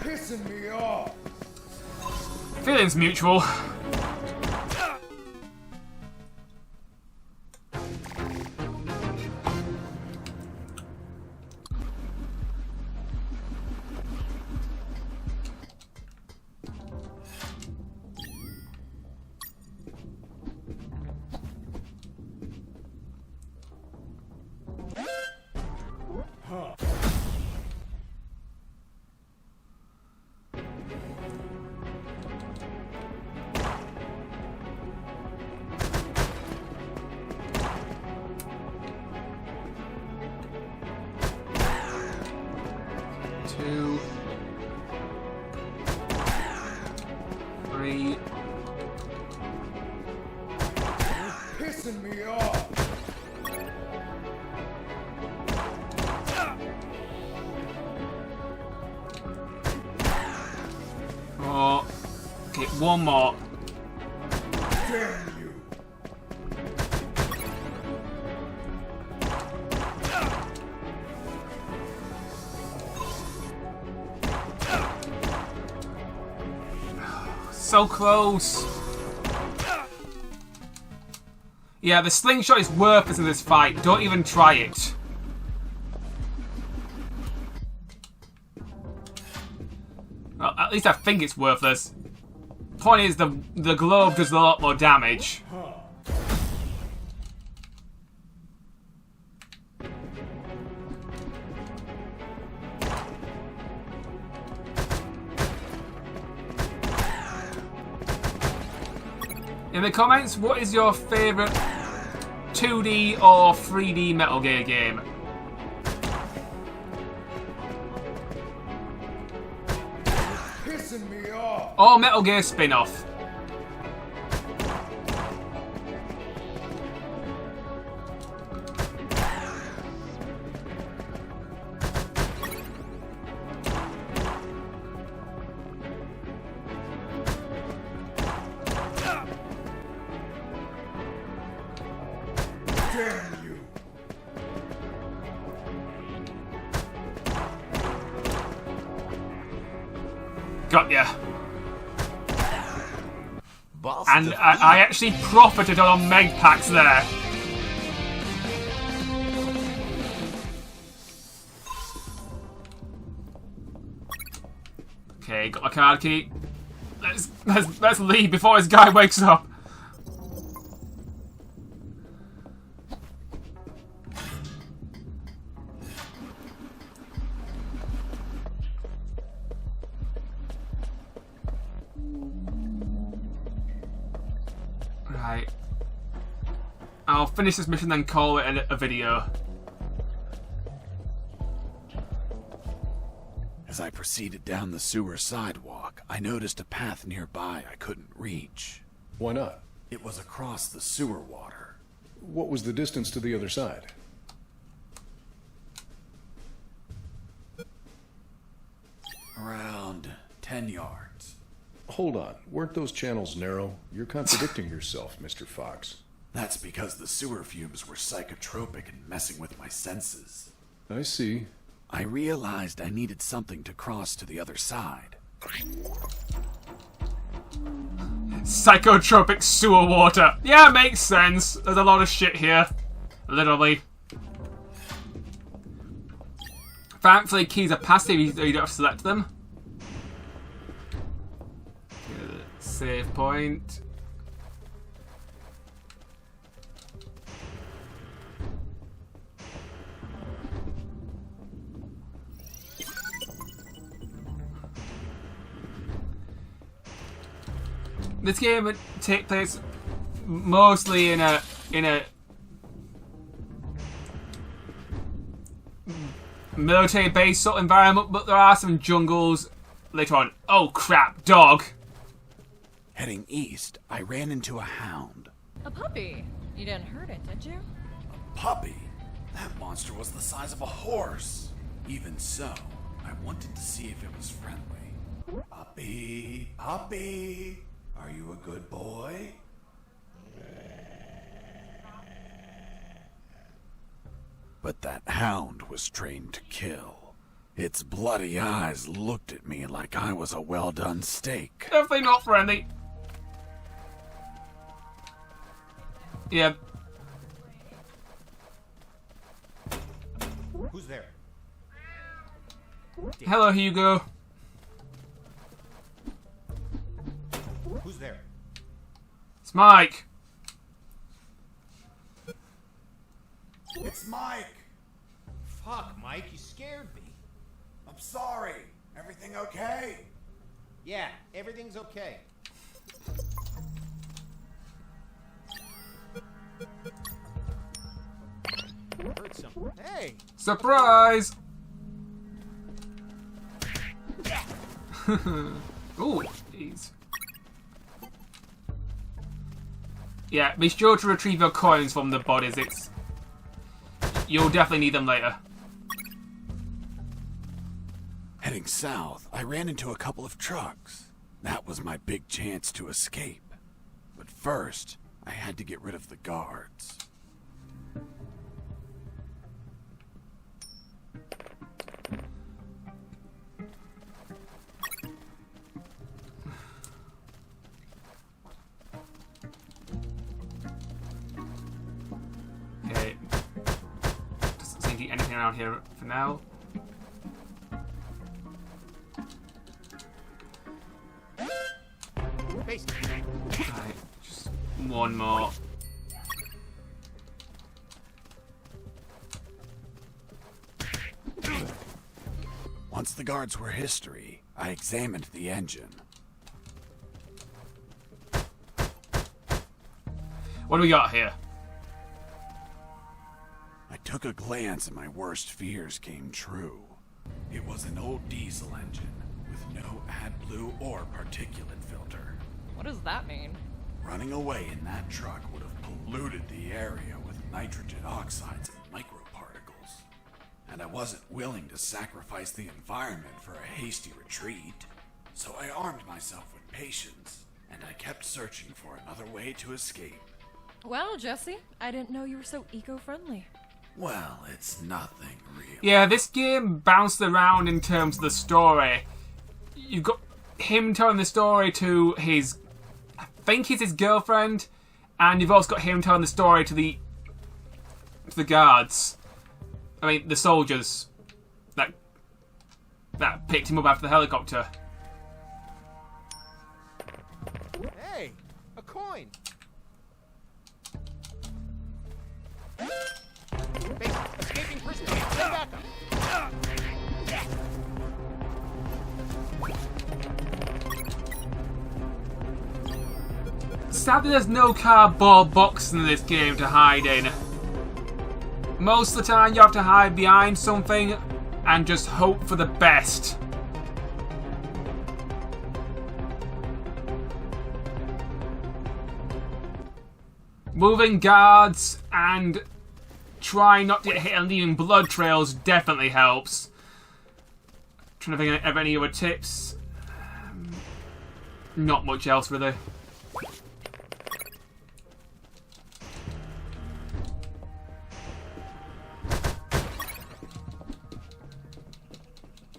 Pissing me off. Feelings mutual. Two, 3. Pissing me off. Oh, okay, 1 more. Damn you. So close. Yeah, the slingshot is worthless in this fight. Don't even try it. Well, at least I think it's worthless. Point is, the globe does a lot more damage. In the comments, what is your favourite 2D or 3D Metal Gear game? Pissing me off. Or Metal Gear spin-off? Got ya. Boss And defeated. I actually profited on Meg packs there. Okay, got my card key. Let's leave before this guy wakes up. Right. I'll finish this mission then call it a video. As I proceeded down the sewer sidewalk, I noticed a path nearby I couldn't reach. Why not? It was across the sewer water. What was the distance to the other side? Around 10 yards. Hold on. Weren't those channels narrow? You're contradicting yourself, Mr. Fox. That's because the sewer fumes were psychotropic and messing with my senses. I see. I realized I needed something to cross to the other side. Psychotropic sewer water. Yeah, makes sense. There's a lot of shit here. Literally. Thankfully, keys are passive, so you don't have to select them. Save point. This game would take place mostly in a military-based sort of environment, but there are some jungles later on. Oh crap, dog. Heading east, I ran into a hound. A puppy. You didn't hurt it, did you? Puppy? That monster was the size of a horse. Even so, I wanted to see if it was friendly. Puppy, puppy, are you a good boy? But that hound was trained to kill. Its bloody eyes looked at me like I was a well-done steak. Definitely not friendly. Yeah. Who's there? Hello, Hugo. Who's there? It's Mike. It's Mike! Fuck, Mike, you scared me. I'm sorry. Everything okay? Yeah, everything's okay. Heard something. Hey! Surprise! Ooh, jeez. Yeah, be sure to retrieve your coins from the bodies. You'll definitely need them later. Heading south, I ran into a couple of trucks. That was my big chance to escape. But first, I had to get rid of the guards. Okay. Doesn't seem to be anything around here for now. Face. Right, just one more. Once the guards were history, I examined the engine. What do we got here? I took a glance and my worst fears came true. It was an old diesel engine with no AdBlue or particulate filter. What does that mean? Running away in that truck would have polluted the area with nitrogen oxides and microparticles. And I wasn't willing to sacrifice the environment for a hasty retreat. So I armed myself with patience, and I kept searching for another way to escape. Well, Jesse, I didn't know you were so eco-friendly. Well, it's nothing real. Yeah, this game bounced around in terms of the story. You've got him telling the story to his, I think it's his girlfriend, and you've also got him telling the story to the guards. I mean, the soldiers that picked him up after the helicopter. Hey, a coin. Base, escaping prisoner. Stay back up. Sadly, there's no cardboard box in this game to hide in. Most of the time, you have to hide behind something and just hope for the best. Moving guards and trying not to get hit and leaving blood trails definitely helps. Trying to think of any other tips. Not much else really.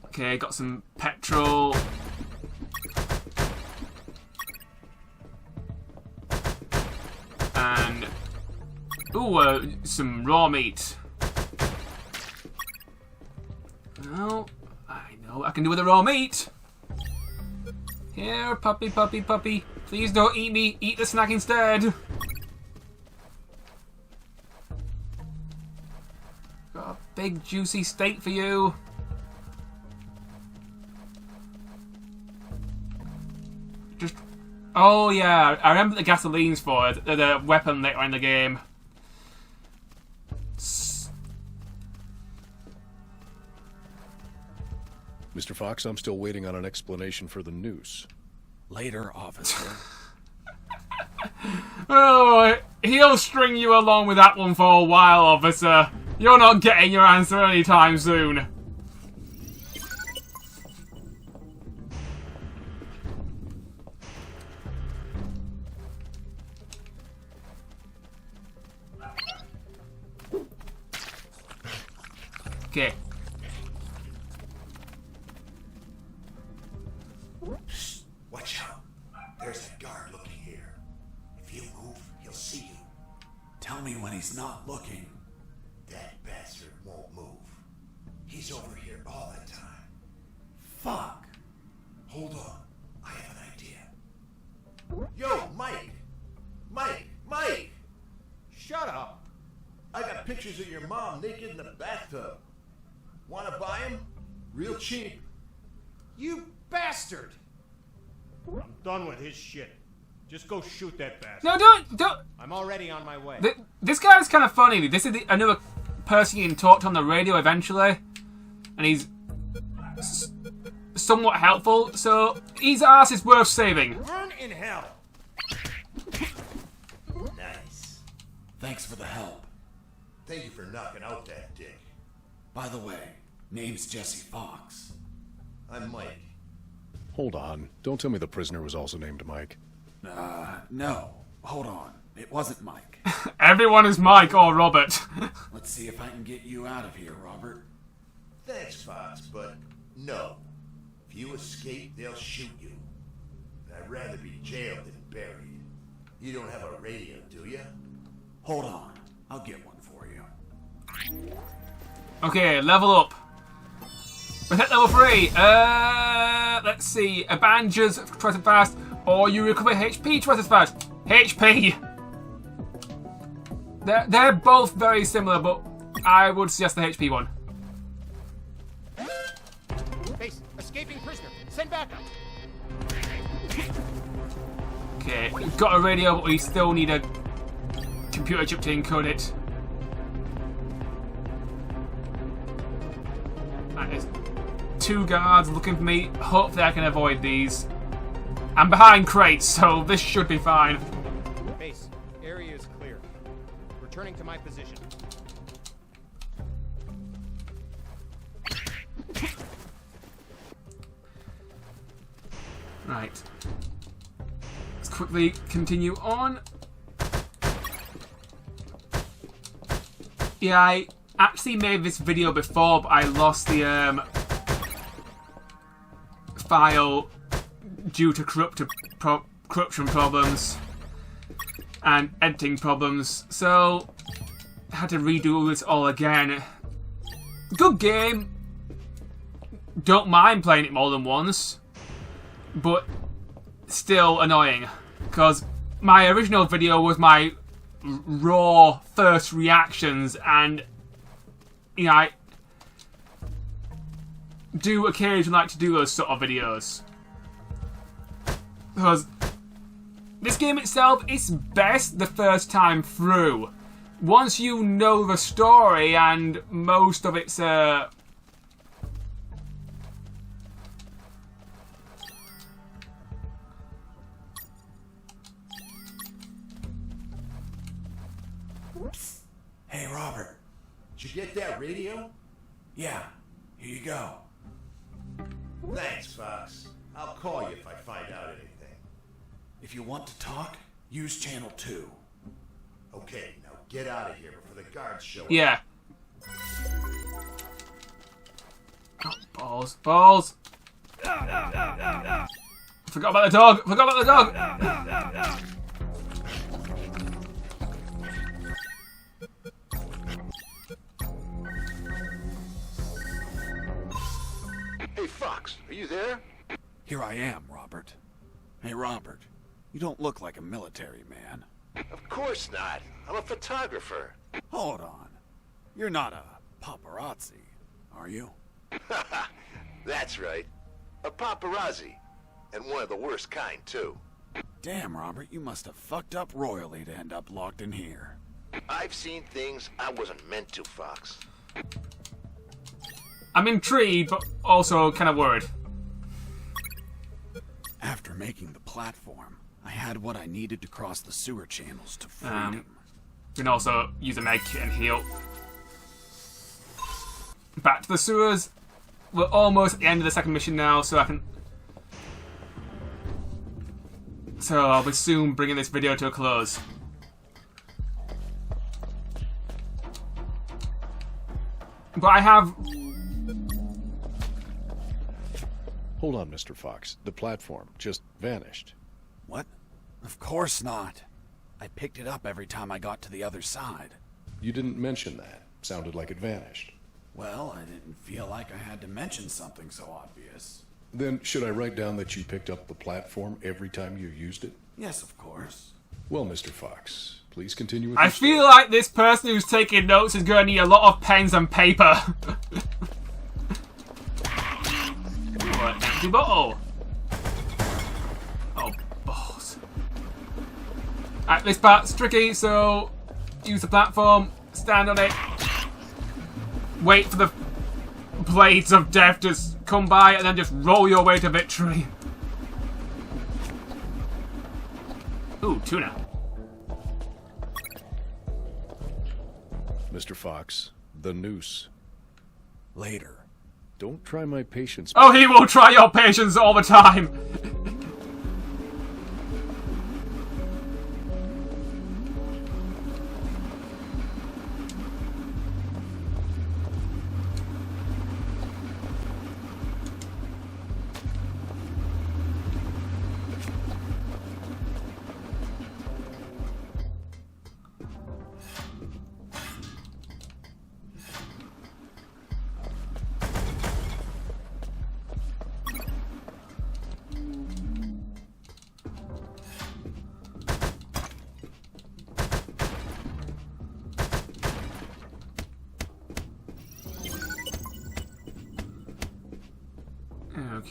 Okay, got some petrol. And ooh, some raw meat. Well, I know what I can do with the raw meat. Here, puppy, puppy, puppy. Please don't eat me. Eat the snack instead. Got a big juicy steak for you. Just, oh yeah, I remember the gasoline's for it. The weapon later in the game. Mr. Fox, I'm still waiting on an explanation for the noose. Later, officer. Oh, he'll string you along with that one for a while, officer. You're not getting your answer anytime soon. Okay. Watch out. There's a guard looking here. If you move, he'll see you. Tell me when he's not looking. That bastard won't move. He's over here all the time. Fuck. Hold on. I have an idea. Yo, Mike! Mike! Shut up. I got pictures of your mom naked in the bathtub. Wanna buy him? Real cheap. You bastard! I'm done with his shit. Just go shoot that bastard. No, don't. I'm already on my way. This guy's kind of funny. This is another person you can talk to on the radio eventually, and he's somewhat helpful. So his ass is worth saving. Burn in hell. Nice. Thanks for the help. Thank you for knocking out that dick. By the way, name's Jesse Fox. I'm Mike. Hold on. Don't tell me the prisoner was also named Mike. No. Hold on. It wasn't Mike. Everyone is Mike or Robert. Let's see if I can get you out of here, Robert. Thanks, Fox, but no. If you escape, they'll shoot you. And I'd rather be jailed than buried. You don't have a radio, do you? Hold on. I'll get one for you. Okay, level up. We're at level 3. Let's see. Abandons twice as fast, or you recover HP twice as fast. HP. They're both very similar, but I would suggest the HP one. Base, escaping prisoner. Send backup. Okay, we've got a radio, but we still need a computer chip to encode it. There's 2 guards looking for me. Hopefully I can avoid these. I'm behind crates, so this should be fine. Base, area is clear. Returning to my position. Right. Let's quickly continue on. Yeah, I actually made this video before, but I lost the file due to corruption problems and editing problems, so I had to redo this all again. Good game. Don't mind playing it more than once, but still annoying, because my original video was my raw first reactions, and you know, I do occasionally like to do those sort of videos, because this game itself is best the first time through. Once you know the story and most of its Hey, Robert. Did you get that radio? Yeah, here you go. Thanks, Fox. I'll call you if I find out anything. If you want to talk, use channel 2. Okay, now get out of here before the guards show up. yeah. Oh, balls, balls. Forgot about the dog. Forgot about the dog. Hey, Fox, are you there? Here I am, Robert. Hey, Robert, you don't look like a military man. Of course not. I'm a photographer. Hold on. You're not a paparazzi, are you? That's right. A paparazzi. And one of the worst kind, too. Damn, Robert, you must have fucked up royally to end up locked in here. I've seen things I wasn't meant to, Fox. I'm intrigued, but also kind of worried. After making the platform, I had what I needed to cross the sewer channels to freedom. You can also use a med kit and heal. Back to the sewers. We're almost at the end of the second mission now, so I'll be soon bringing this video to a close. But I have... Hold on, Mr. Fox. The platform just vanished. What? Of course not. I picked it up every time I got to the other side. You didn't mention that. Sounded like it vanished. Well, I didn't feel like I had to mention something so obvious. Then should I write down that you picked up the platform every time you used it? Yes, of course. Well, Mr. Fox, please continue with I your story. feel like this person who's taking notes is going to need a lot of pens and paper. What, empty bottle? Oh, balls. Alright, this part's tricky, so use the platform, stand on it, wait for the blades of death to come by, and then just roll your way to victory. Ooh, tuna. Mr. Fox, the noose. Later. Don't try my patience. Oh, he will try your patience all the time.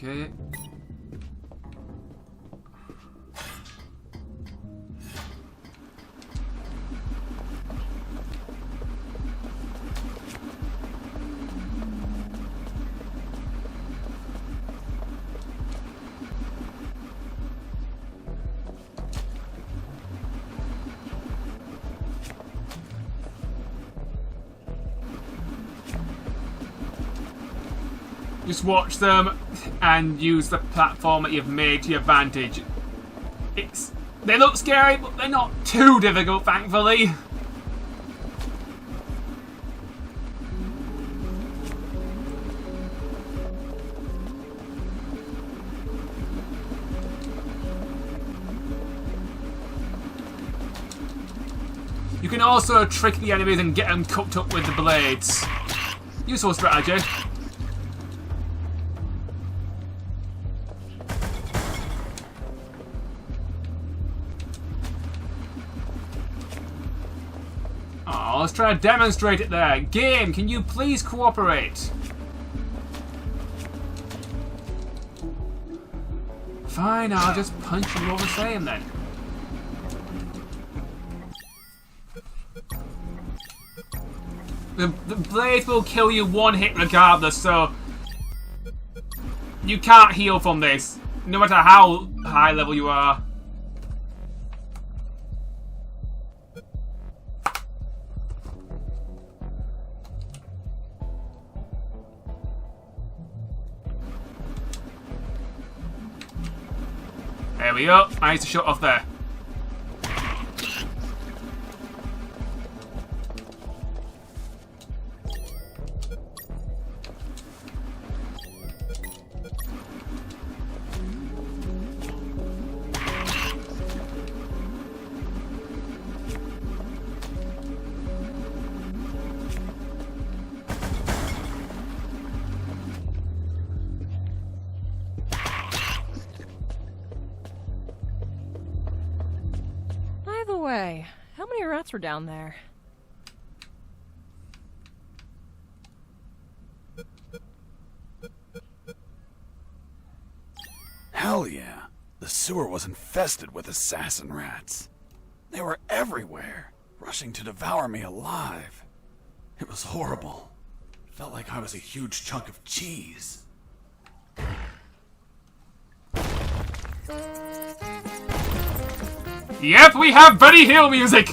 Okay. Just watch them and use the platform that you've made to your advantage. They look scary, but they're not too difficult, thankfully. You can also trick the enemies and get them cooked up with the blades. Useful strategy. Oh, let's try to demonstrate it there. Game, can you please cooperate? Fine, I'll just punch you all the same then. The blade will kill you one hit regardless, so you can't heal from this, no matter how high level you are. There we go. I need to shut off there. By the way, how many rats were down there? Hell yeah. The sewer was infested with assassin rats. They were everywhere, rushing to devour me alive. It was horrible. It felt like I was a huge chunk of cheese. Yep, we have Benny Hill music!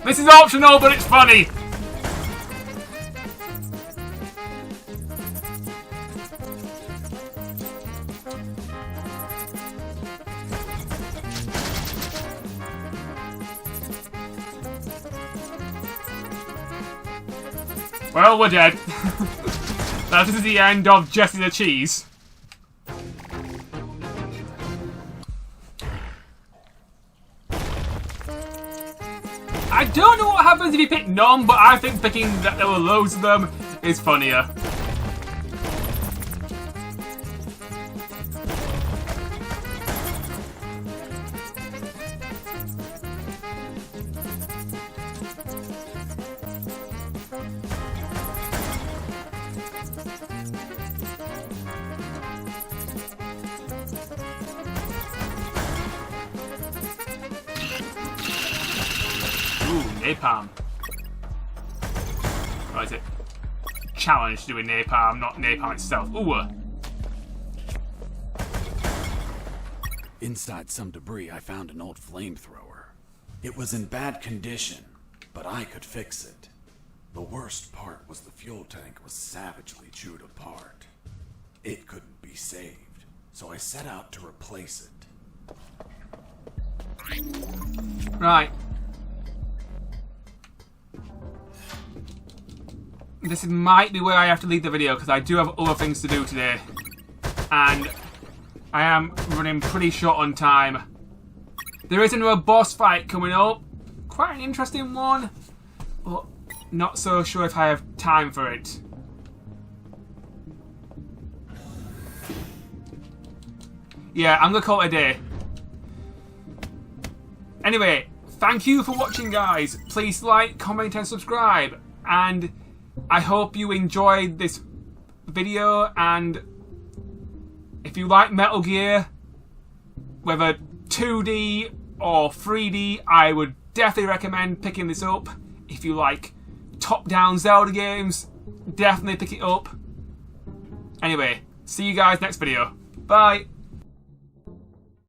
This is optional, but it's funny! Well, we're dead. That is the end of Jesse the Cheese. I don't know what happens if you pick none, but I think picking that there were loads of them is funnier. Napalm. Or is it challenge doing napalm, not napalm itself? Ooh. Inside some debris, I found an old flamethrower. It was in bad condition, but I could fix it. The worst part was the fuel tank was savagely chewed apart. It couldn't be saved, so I set out to replace it. Right. This might be where I have to leave the video because I do have other things to do today. And I am running pretty short on time. There is another boss fight coming up. Quite an interesting one. But not so sure if I have time for it. Yeah, I'm going to call it a day. Anyway, thank you for watching, guys. Please like, comment and subscribe. And I hope you enjoyed this video, and if you like Metal Gear, whether 2D or 3D, I would definitely recommend picking this up. If you like top-down Zelda games, definitely pick it up. Anyway, see you guys next video. Bye!